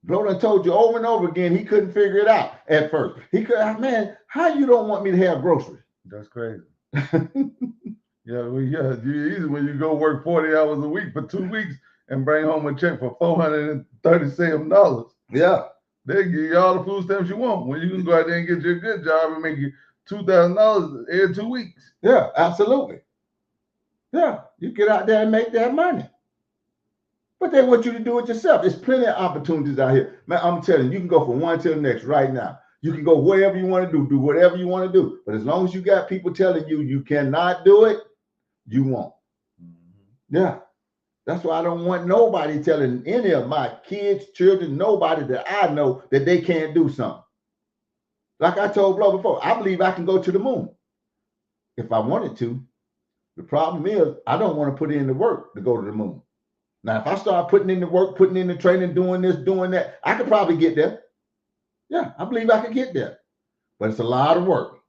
Blow done told you over and over again he couldn't figure it out at first. He could, man, how you don't want me to have groceries? That's crazy. Yeah, when you go work 40 hours a week for 2 weeks and bring home a check for $437. Yeah. They give you all the food stamps you want. When you can go out there and get you a good job and make you $2,000 every 2 weeks. Yeah, absolutely. Yeah, you get out there and make that money. But they want you to do it yourself. There's plenty of opportunities out here. Man, I'm telling you, you can go from one to the next right now. You can go wherever you want to do whatever you want to do. But as long as you got people telling you you cannot do it, you won't. Yeah. That's why I don't want nobody telling any of my kids, children, nobody that I know that they can't do something. Like I told Blow before, I believe I can go to the moon if I wanted to. The problem is I don't want to put in the work to go to the moon. Now, if I start putting in the work, putting in the training, doing this, doing that, I could probably get there. Yeah, I believe I could get there. But it's a lot of work.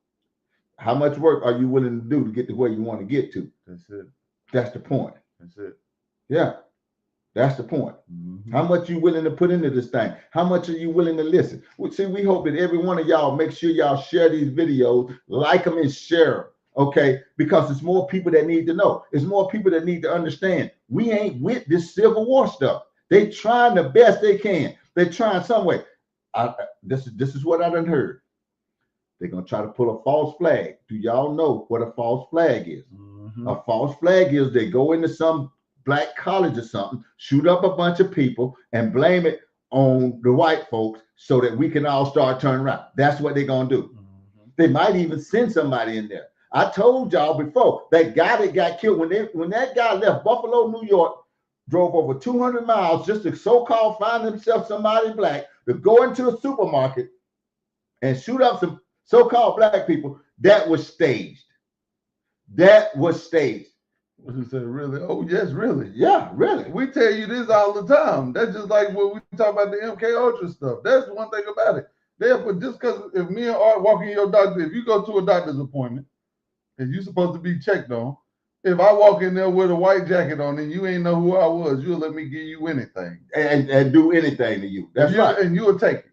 How much work are you willing to do to get to where you want to get to? That's it. That's the point. That's it. Yeah, that's the point. How much you willing to put into this thing? How much are you willing to listen? See, we hope that every one of y'all make sure y'all share these videos, like them and share them. Okay, because it's more people that need to know. It's more people that need to understand. We ain't with this Civil War stuff. They trying the best they can. They trying some way. This is what I done heard. They're gonna try to pull a false flag. Do y'all know what a false flag is? A false flag is they go into some black college or something, shoot up a bunch of people, and blame it on the white folks so that we can all start turning around. That's what they're gonna do. They might even send somebody in there. I told y'all before, that guy that got killed, when that guy left Buffalo, New York, drove over 200 miles just to so-called find himself somebody black, to go into a supermarket and shoot up some so-called black people, that was staged. That was staged. What you said, really? Oh, yes, really? Yeah, really. We tell you this all the time. That's just like when we talk about the MK Ultra stuff. That's one thing about it. Therefore, just because if me and Art walk in your doctor, if you go to a doctor's appointment, and you're supposed to be checked on, if I walk in there with a white jacket on and you ain't know who I was, you'll let me give you anything and do anything to you. That's right. And you'll take it.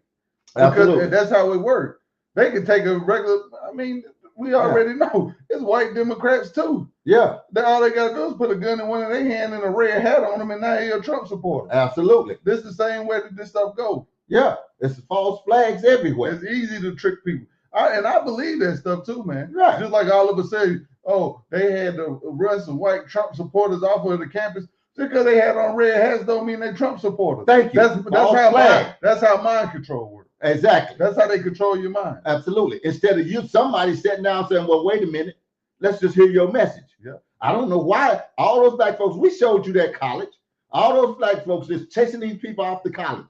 Because that's how it works. They can take a regular, I mean, we already know it's white Democrats too. Yeah. All they got to do is put a gun in one of their hand and a red hat on them, and now you're a Trump supporter. Absolutely. This is the same way that this stuff goes. Yeah. It's false flags everywhere. It's easy to trick people. And I believe that stuff too, man. Right. Just like all of us say, oh, they had to run some white Trump supporters off of the campus. Just because they had on red hats don't mean they're Trump supporters. Thank you. That's how mind control works. Exactly. That's how they control your mind. Absolutely. Instead of somebody sitting down saying, well, wait a minute, let's just hear your message. Yeah. I don't know why all those black folks, we showed you that college. All those black folks just chasing these people off the college.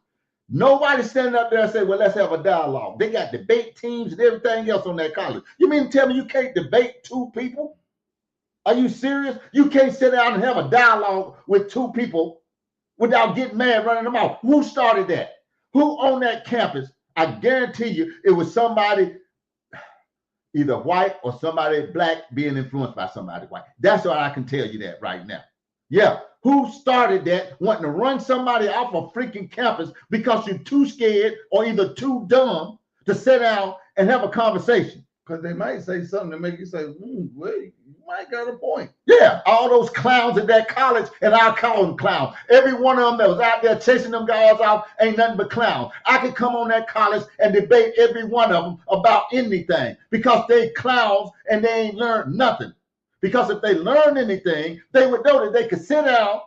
Nobody standing up there and say, well, let's have a dialogue. They got debate teams and everything else on that college. You mean to tell me you can't debate two people? Are you serious? You can't sit down and have a dialogue with two people without getting mad running them off. Who started that? Who on that campus? I guarantee you it was somebody either white or somebody black being influenced by somebody white. That's why I can tell you that right now. Yeah. Who started that, wanting to run somebody off a freaking campus because you're too scared or either too dumb to sit down and have a conversation? Because they might say something to make you say, well, you might got a point. Yeah, all those clowns at that college, and I call them clowns. Every one of them that was out there chasing them guys off ain't nothing but clowns. I could come on that college and debate every one of them about anything because they clowns and they ain't learned nothing. Because if they learned anything, they would know that they could sit down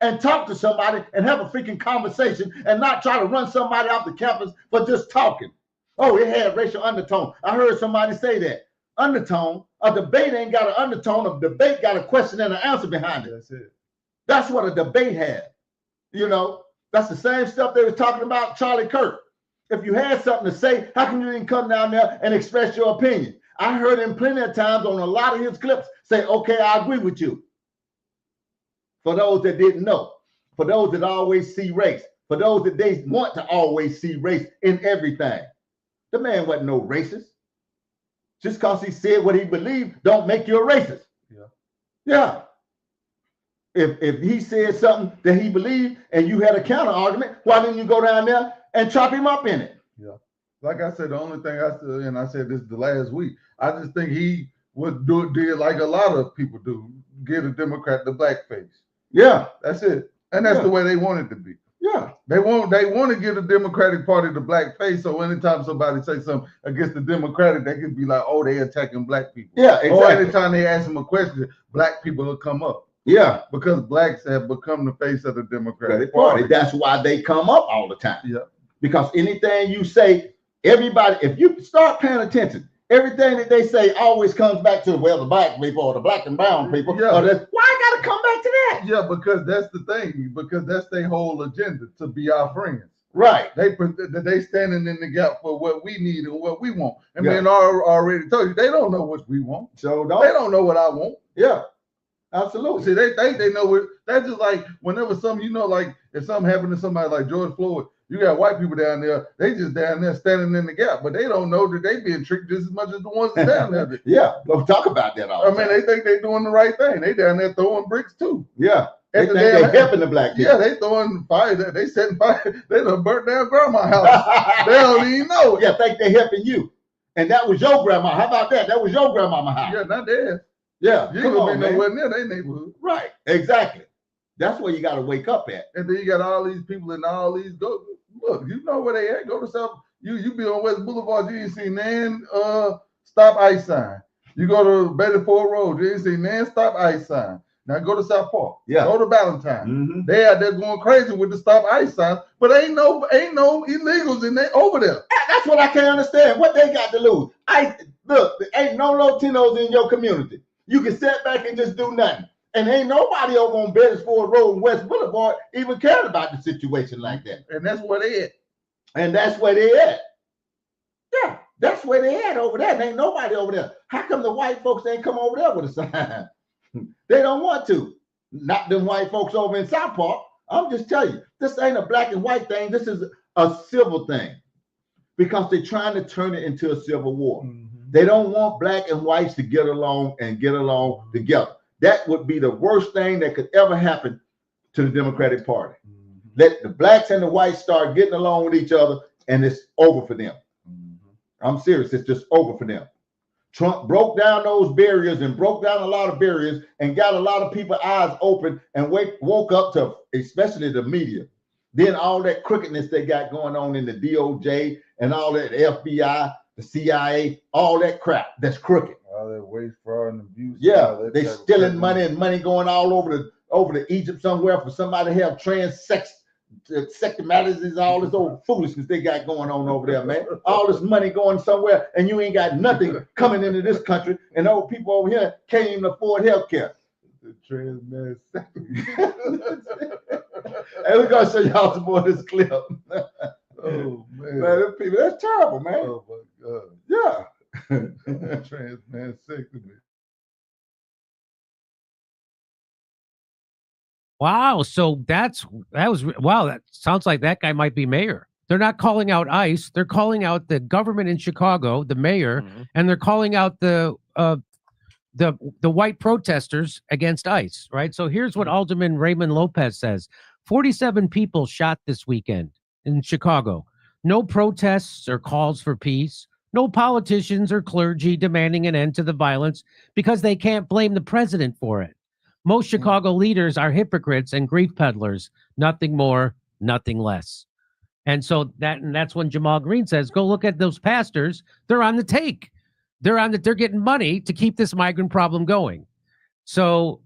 and talk to somebody and have a freaking conversation and not try to run somebody off the campus for just talking. Oh, it had racial undertone. I heard somebody say that. Undertone. A debate ain't got an undertone. A debate got a question and an answer behind it. That's it. That's what a debate had. You know, that's the same stuff they were talking about Charlie Kirk. If you had something to say, how come you didn't come down there and express your opinion? I heard him plenty of times on a lot of his clips say, okay, I agree with you. For those that didn't know, for those that always see race, for those that they want to always see race in everything. The man wasn't no racist. Just because he said what he believed don't make you a racist. Yeah. Yeah. If he said something that he believed and you had a counter argument, why didn't you go down there and chop him up in it? Yeah. Like I said, the only thing I said, and I said this the last week, I just think he did like a lot of people do, give a Democrat the blackface. Yeah. That's it. And that's the way they want it to be. Yeah. They want to give the Democratic Party the black face. So anytime somebody says something against the Democratic, they can be like, oh, they attacking black people. Yeah, exactly. Or anytime they ask them a question, black people will come up. Yeah. Because blacks have become the face of the Democratic Party. That's why they come up all the time. Yeah. Because anything you say, everybody, if you start paying attention, everything that they say always comes back to, well, the black people or the black and brown people. Yeah. Or why I got to come back to that? Yeah, because that's the thing. Because that's their whole agenda, to be our friends. Right. They standing in the gap for what we need and what we want. And man already told you, they don't know what we want. So they don't know what I want. Yeah. Absolutely. See, they think they know what. That's just like whenever something, like if something happened to somebody like George Floyd, you got white people down there, they just down there standing in the gap, but they don't know that they being tricked just as much as the ones that down there. Yeah, we'll talk about that all the time. They think they doing the right thing. They down there throwing bricks too. Yeah. They think they're helping the black people. Yeah, they throwing fire. They setting fire. They done burnt down grandma's house. They don't even know it. Yeah, think they're helping you. And that was your grandma. How about that? That was your grandma's house. Yeah, not theirs. Yeah, you ain't gonna be nowhere near their neighborhood. Right, exactly. That's where you got to wake up at. And then you got all these people and all these look, you know where they at. Go to South. You be on West Boulevard. You ain't see nan stop ice sign. You go to Betty Ford Road. You ain't see nan stop ice sign. Now go to South Park. Yeah. Go to Valentine. Mm-hmm. They out there going crazy with the stop ice sign, but ain't no illegals in there over there. That's what I can't understand. What they got to lose? Look, there ain't no Latinos in your community. You can sit back and just do nothing. And ain't nobody over on Beresford Road and West Boulevard even caring about the situation like that. And that's where they at. And that's where they at. Yeah, that's where they at over there. And ain't nobody over there. How come the white folks ain't come over there with a sign? They don't want to. Not them white folks over in South Park. I'm just telling you, this ain't a black and white thing. This is a civil thing. Because they're trying to turn it into a civil war. Mm-hmm. They don't want black and whites to get along together. That would be the worst thing that could ever happen to the Democratic Party. Let the blacks and the whites start getting along with each other, and it's over for them. I'm serious. It's just over for them. Trump broke down those barriers and broke down a lot of barriers and got a lot of people's eyes open and woke up to, especially the media. Then all that crookedness they got going on in the DOJ and all that FBI, the CIA, all that crap that's crooked. All that waste, fraud, and abuse. Yeah, they stealing money and money going all over to Egypt somewhere for somebody to have sexual matters is all this old foolishness they got going on over there, man. All this money going somewhere, and you ain't got nothing coming into this country, and old people over here can't even afford health care. The trans man. Hey, we're gonna show y'all some more of this clip. Oh man, man, people, that's terrible, man. Oh my God. Yeah. Trans man mastectomy. Wow. So that sounds like that guy might be mayor. They're not calling out ICE. They're calling out the government in Chicago, the mayor, and they're calling out the white protesters against ICE, right? So here's what Alderman Raymond Lopez says. 47 people shot this weekend in Chicago. No protests or calls for peace. No politicians or clergy demanding an end to the violence because they can't blame the president for it. Most Chicago leaders are hypocrites and grief peddlers. Nothing more, nothing less. And so that's when Jamal Green says, go look at those pastors. They're on the take. They're getting money to keep this migrant problem going. So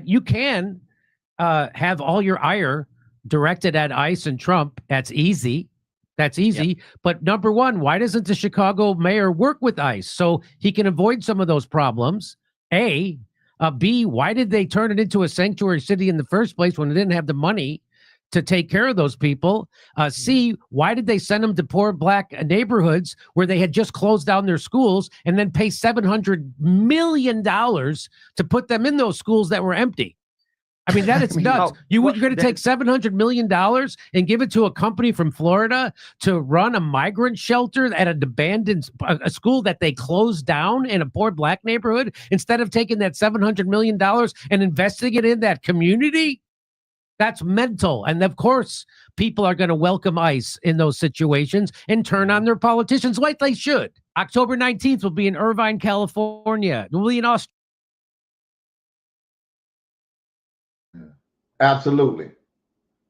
you can have all your ire directed at ICE and Trump. That's easy. That's easy. Yep. But number one, why doesn't the Chicago mayor work with ICE so he can avoid some of those problems? A. B, why did they turn it into a sanctuary city in the first place when they didn't have the money to take care of those people? C, why did they send them to poor black neighborhoods where they had just closed down their schools and then pay $700 million to put them in those schools that were empty? I mean, that is nuts. You're going to take $700 million and give it to a company from Florida to run a migrant shelter at an abandoned school that they closed down in a poor black neighborhood instead of taking that $700 million and investing it in that community? That's mental. And of course, people are going to welcome ICE in those situations and turn on their politicians like they should. October 19th will be in Irvine, California. We'll be in Australia. Absolutely.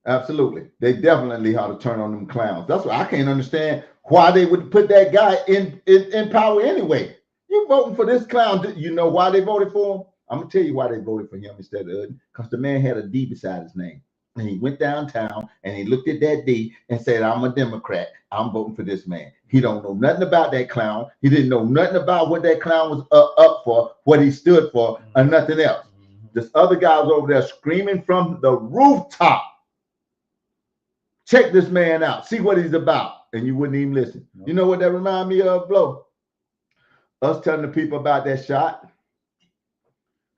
Absolutely. They definitely ought to turn on them clowns. That's why I can't understand why they would put that guy in power anyway. You voting for this clown. You know why they voted for him? I'm going to tell you why they voted for him instead of Uden. Because the man had a D beside his name. And he went downtown and he looked at that D and said, I'm a Democrat. I'm voting for this man. He don't know nothing about that clown. He didn't know nothing about what that clown was up for, what he stood for, or nothing else. This other guy was over there screaming from the rooftop. Check this man out. See what he's about. And you wouldn't even listen. No. You know what that remind me of, Blow? Us telling the people about that shot.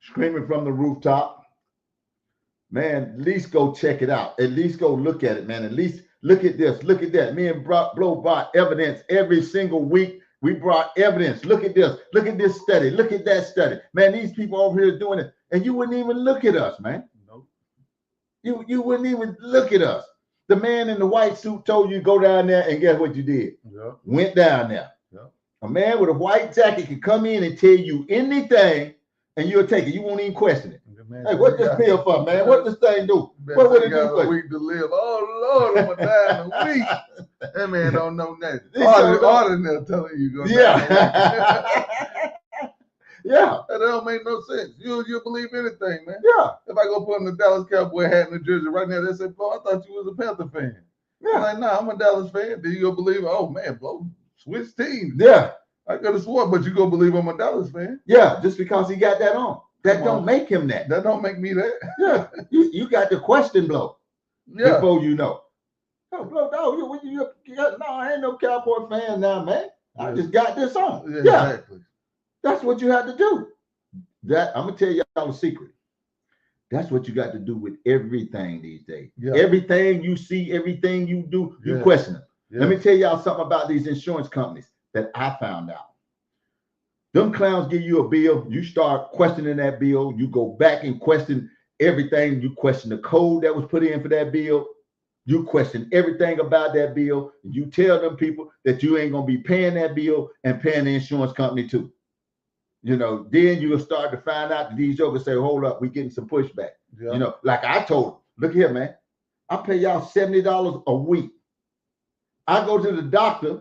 Screaming from the rooftop. Man, at least go check it out. At least go look at it, man. At least look at this. Look at that. Me and Blow brought evidence every single week. We brought evidence. Look at this. Look at this study. Look at that study. Man, these people over here doing it. And you wouldn't even look at us, man. Nope. You wouldn't even look at us. The man in the white suit told you to go down there, and guess what you did? Yep. Went down there. Yep. A man with a white jacket can come in and tell you anything, and you'll take it. You won't even question it. Man, hey, what this pill for, man? What this thing do? What would it do for you? A week to live. Oh, Lord, I'm going to die in a week. That man don't know nothing. Ordinary telling you go die. Yeah. That don't make no sense. You'll believe anything, man. Yeah. If I go put on the Dallas Cowboy hat in New Jersey right now, they say, Bro, I thought you was a Panther fan. Yeah. I'm like, nah, I'm a Dallas fan. Then you go believe, oh man, Bro, switch teams. Yeah. I could have sworn, but you go believe I'm a Dallas fan. Yeah, just because he got that on. That don't make him that. That don't make me that. Yeah. You got the question, Blow. Yeah. Before you know. Oh, Blow, no, I ain't no Cowboy fan now, man. I just got this on. Yeah. Exactly. That's what you have to do. That I'm gonna tell y'all a secret. That's what you got to do with everything these days. Yeah. Everything you see, everything you do, you question it. Yeah. Let me tell y'all something about these insurance companies that I found out. Them clowns give you a bill. You start questioning that bill. You go back and question everything. You question the code that was put in for that bill. You question everything about that bill. You tell them people that you ain't gonna be paying that bill and paying the insurance company too. You know, then you'll start to find out that these jokers say, hold up, we getting some pushback. Yeah. You know, like I told them, look here, man, I pay y'all $70 a week. I go to the doctor,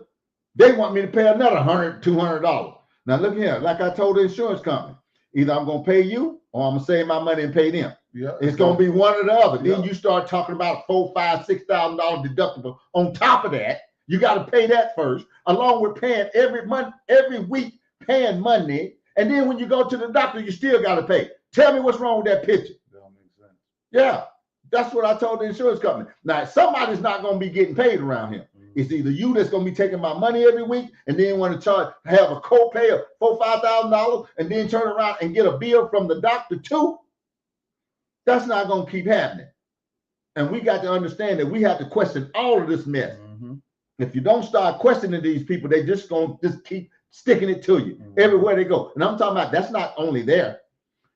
they want me to pay another $100, $200. Now look here, like I told the insurance company, either I'm gonna pay you or I'm gonna save my money and pay them. Yeah, it's gonna be one or the other. Yeah. Then you start talking about $4,000, $5,000, $6,000 deductible. On top of that, you got to pay that first, along with paying every month, every week, paying money. And then when you go to the doctor, you still got to pay. Tell me what's wrong with that picture. That don't make sense. Yeah, that's what I told the insurance company. Now, somebody's not going to be getting paid around here. It's either you that's going to be taking my money every week and then want to have a copay of $4,000, $5,000 and then turn around and get a bill from the doctor too. That's not going to keep happening. And we got to understand that we have to question all of this mess. Mm-hmm. If you don't start questioning these people, they just going to just keep sticking it to you everywhere they go. And I'm talking about that's not only there.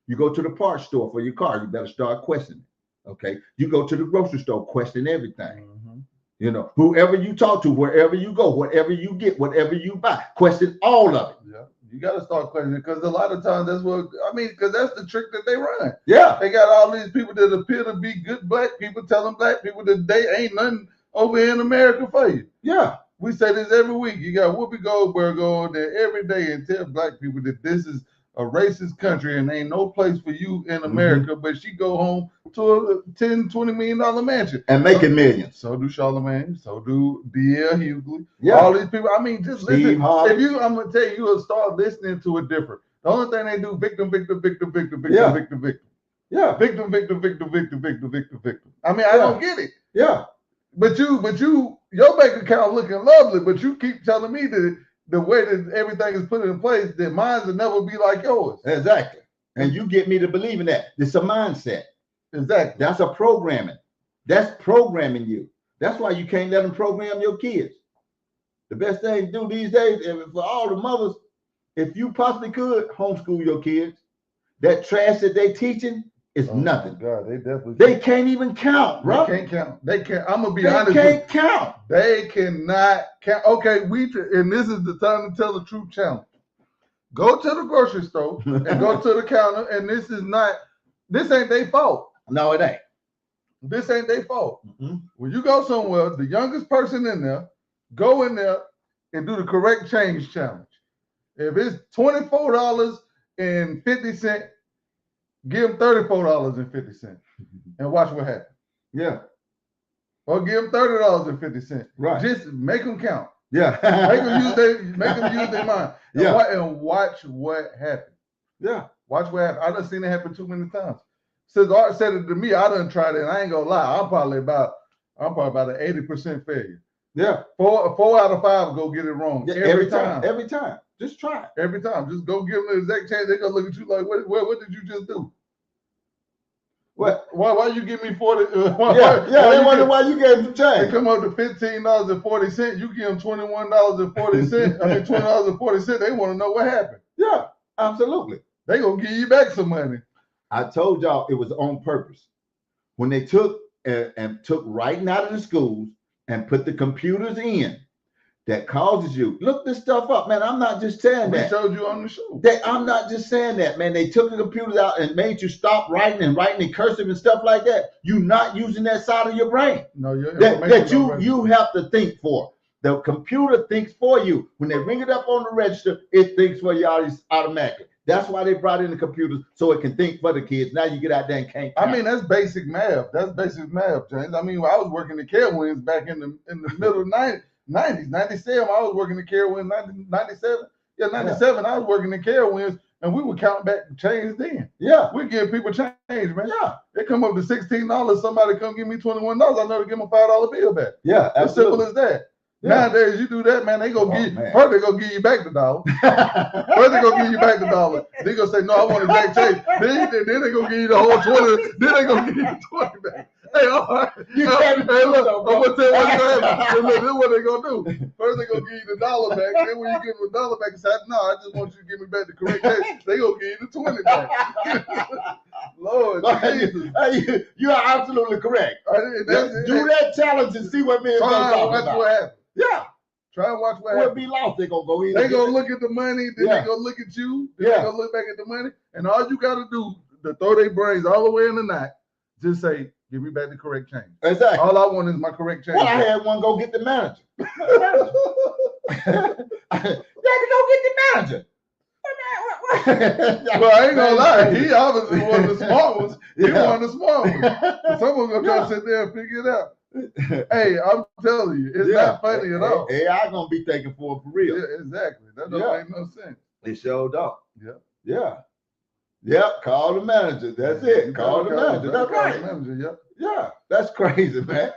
You go to the parts store for your car, you better start questioning. Okay. You go to the grocery store, question everything. You know, whoever you talk to, wherever you go, whatever you get, whatever you buy, question all of it. Yeah, you got to start questioning because a lot of times that's what I mean. Because that's the trick that they run. Yeah, they got all these people that appear to be good black people telling black people that they ain't nothing over here in America for you. Yeah, we say this every week. You got Whoopi Goldberg go there every day and tell black people that this is a racist country and ain't no place for you in America. But she go home to a $10, $20 million mansion and making millions. So do Charlamagne. So do D.L. Hughley. Yeah, all these people. I mean, just Steve listen. Harvey. If you, I'm gonna tell you, you'll start listening to it different. The only thing they do, victim, victim, victim, victim, victim, Yeah. victim, victim. Yeah, victim, victim, victim, victim, victim, victim, victim. I mean, I don't get it. Yeah, but you, your bank account looking lovely, but you keep telling me that the way that everything is put in place, that mine will never be like yours. Exactly. And you get me to believe in that. It's a mindset. Exactly. That's a programming. That's programming you. That's why you can't let them program your kids. The best thing to do these days, and for all the mothers, if you possibly could, homeschool your kids. That trash that they teaching is nothing. God, they definitely. They can't even count, bro. They can't count. They can't. I'm gonna be They honest. can't count. They cannot count. Okay, and this is the time to tell the truth challenge. Go to the grocery store and go to the counter, and this ain't their fault. No, it ain't. This ain't their fault. When you go somewhere, the youngest person in there, go in there and do the correct change challenge. If it's $24.50, give them $34.50 and watch what happens. Yeah. Or give them $30.50. Right. Just make them count. Yeah. make them use their mind. And watch what happens. Yeah. Watch what happens. I done seen it happen too many times. Since Art said it to me, I done tried it, and I ain't gonna lie. I'm probably about an 80% failure. Yeah. 4 out of 5 go get it wrong. Yeah, every time. Every time. Just try it. Every time. Just go give them the exact change. They're gonna look at you like, what did you just do? What? Why you give me 40? They wonder why you gave them change. They come up to $15.40. You give them $21.40. I mean $20.40. They want to know what happened. Yeah, absolutely. They gonna give you back some money. I told y'all it was on purpose. When they took and took writing out of the schools and put the computers in, that causes you look this stuff up, man. I'm not just saying that. We showed you on the show. I'm not just saying that, man. They took the computers out and made you stop writing in cursive and stuff like that. You're not using that side of your brain. No, that you have to think for. The computer thinks for you. When they ring it up on the register, it thinks for you automatically. That's why they brought in the computers so it can think for the kids. Now you get out there and can't count. I mean, that's basic math. That's basic math, James. I mean, I was working at Carowinds back in the middle of 90s, 97. I was working at Carowinds, 97. Yeah, 97. Yeah. I was working at Carowinds, and we would count back the change then. Yeah. We give people change, man. Yeah. They come up to $16. Somebody come give me $21. I never give them a $5 bill back. Yeah, as simple as that. Yeah. Nowadays, you do that, man. They go first. They gonna give you back the dollar. First, they gonna give you back the dollar. They gonna say, "No, I want exact change." Then they gonna give you the whole 20. Then they gonna give you the 20 back. Hey, all right. You can't Hey, look, though, I'm gonna tell you what's gonna happen. bro. Hey, look, this is what they gonna do. First, they gonna give you the $1 back. Then, when you give them the $1 back, you say, "No, I just want you to give me back the correct date." They gonna give you the 20 back. Lord Jesus. You are absolutely correct. Do that challenge and see what men Try gonna and talk watch about. what happens. Yeah. Try and watch what We'll happens. be lost. They gonna go in. They gonna look at the money, then Yeah. they gonna look at you, then Yeah. they gonna look back at the money, and all you gotta do to throw their brains all the way in the knot, just say, "Give me back the correct change." Exactly. All I want is my correct change. Well, I had one go get the manager. They had to go get the manager. Well, I ain't gonna lie, he obviously one of the smart ones. He Yeah. one of the smart ones. Someone's gonna try to sit there and figure it out. Hey, I'm telling you, it's not funny at all. AI gonna be taking for real. Yeah, exactly. That don't make no sense. It showed up. Yeah. Yeah. Yep. Call the manager. That's it. Call the manager. That's right. Yep. Yeah. That's crazy, man.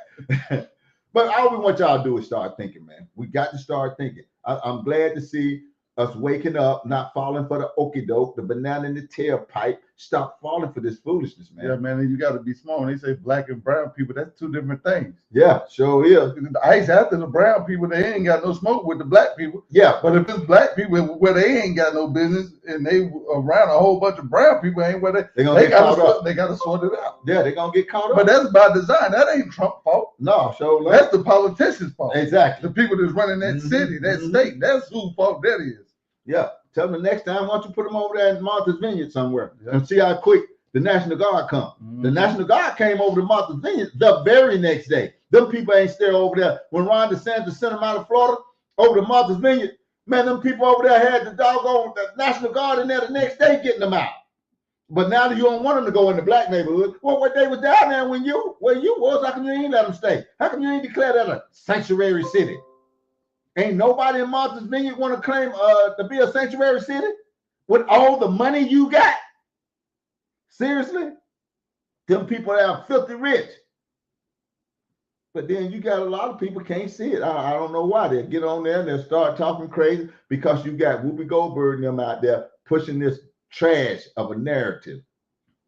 But all we want y'all to do is start thinking, man. We got to start thinking. I'm glad to see us waking up, not falling for the okie doke, the banana in the tailpipe. Stop falling for this foolishness, man. Yeah, man, and you got to be smart. When they say black and brown people, that's two different things. Yeah, sure is. The ICE after the brown people, they ain't got no smoke with the black people. Yeah. But if it's black people where they ain't got no business and they around a whole bunch of brown people, ain't where they gotta sort it out. Yeah, they're gonna get caught up. But that's by design. That ain't Trump's fault. No, sure. That's the politicians' fault. Exactly. The people that's running that city, that state, that's whose fault that is. Yeah. Tell them the next time, why don't you put them over there in Martha's Vineyard somewhere and see how quick the National Guard come. The National Guard came over to Martha's Vineyard the very next day. Them people ain't still over there. When Ron DeSantis sent them out of Florida over to Martha's Vineyard, man, them people over there had the doggone the National Guard in there the next day getting them out. But now that you don't want them to go in the black neighborhood, well, what they was down there where you was, how come you ain't let them stay? How come you ain't declared that a sanctuary city? Ain't nobody in Martha's Vineyard want to claim to be a sanctuary city with all the money you got? Seriously? Them people are filthy rich. But then you got a lot of people can't see it. I don't know why. They'll get on there and they'll start talking crazy because you got Whoopi Goldberg and them out there pushing this trash of a narrative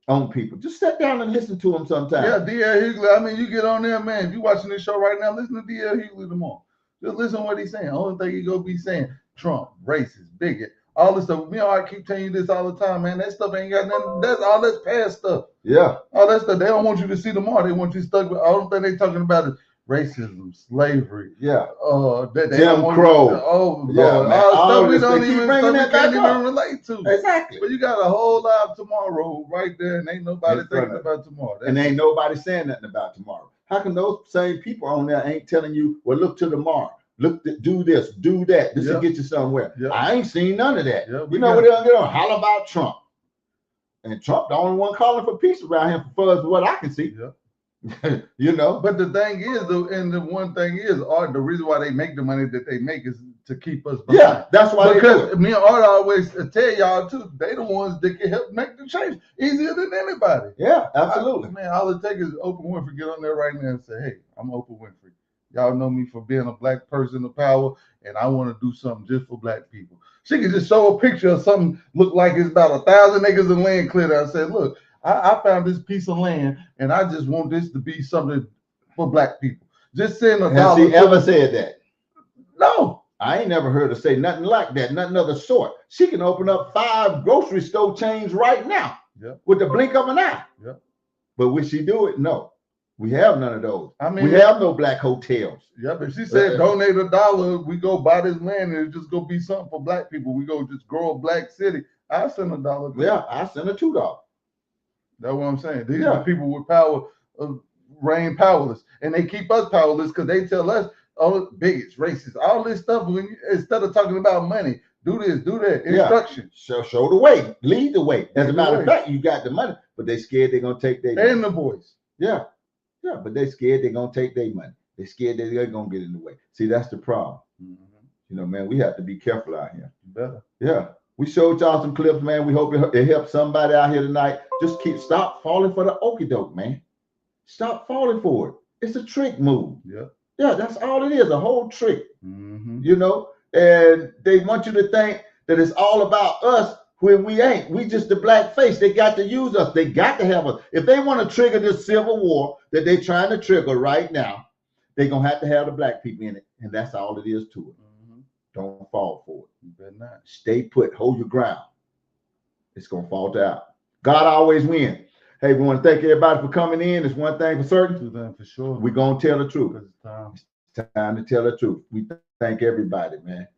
on people. Just sit down and listen to them sometimes. Yeah, D.L. Hughley. I mean, you get on there, man. If you watching this show right now, listen to D.L. Hughley tomorrow. Just listen to what he's saying. The only thing he gonna be saying, Trump, racist, bigot, all this stuff. I keep telling you this all the time, man. That stuff ain't got nothing. That's all that's past stuff. Yeah. All that stuff. They don't want you to see tomorrow. They want you stuck with all the thing they talking about is racism, slavery. Yeah. That they Jim don't want Crow. you to, oh Yeah, Lord. man. All All stuff we this, don't they keep even bringing that can't back up. even relate to. Exactly. But you got a whole lot tomorrow right there, and ain't nobody In front thinking of about tomorrow. And ain't nobody saying nothing about tomorrow. How come those same people on there ain't telling you, well, look to tomorrow. Look, do this, do that. This will get you somewhere. I ain't seen none of that. You know what they'll get on? Holler about Trump. And Trump, the only one calling for peace around here for fuzz, what I can see. You know. But the thing is, though, and the one thing is, Art, the reason why they make the money that they make is to keep us behind. Yeah, that's why because me and Art always tell y'all too, they the ones that can help make the change easier than anybody. Yeah, absolutely. Man, all it takes is Oprah Winfrey get on there right now and say, hey, I'm Oprah Winfrey. Y'all know me for being a black person of power, and I want to do something just for black people. She can just show a picture of something look like it's about 1,000 acres of land cleared. I said, look, I found this piece of land, and I just want this to be something for black people. Just send $1. Has she ever said that? No. I ain't never heard her say nothing like that, nothing of the sort. She can open up 5 grocery store chains right now with the blink of an eye. But would she do it? No. We have none of those. I mean, we have no black hotels. Yeah, but she said donate $1, we go buy this land, and it's just gonna be something for black people. We go just grow a black city. I send $1. Yeah, I send a $2. That's what I'm saying. These are people with power, reign powerless, and they keep us powerless because they tell us, oh, bigots, racists, all this stuff. Instead of talking about money, do this, do that, instruction. Show the way, lead the way. As a matter of fact, you got the money, but they scared they're gonna take their and the voice. Yeah. Yeah, but they scared they're gonna take their money. They scared that they're gonna get in the way. See, that's the problem. You know, man, we have to be careful out here. Better. Yeah. We showed y'all some clips, man. We hope it helps somebody out here tonight. Just stop falling for the okie doke, man. Stop falling for it. It's a trick move. Yeah. Yeah, that's all it is, a whole trick. You know, and they want you to think that it's all about us when we ain't. We just the black face. They got to use us. They got to have us. If they want to trigger this civil war that they're trying to trigger right now, they're going to have the black people in it. And that's all it is to it. Don't fall for it. You better not. Stay put. Hold your ground. It's going to falter out. God always wins. Hey, we want to thank everybody for coming in. It's one thing for certain. Two things for sure. We're going to tell the truth. Because it's time. It's time to tell the truth. We thank everybody, man.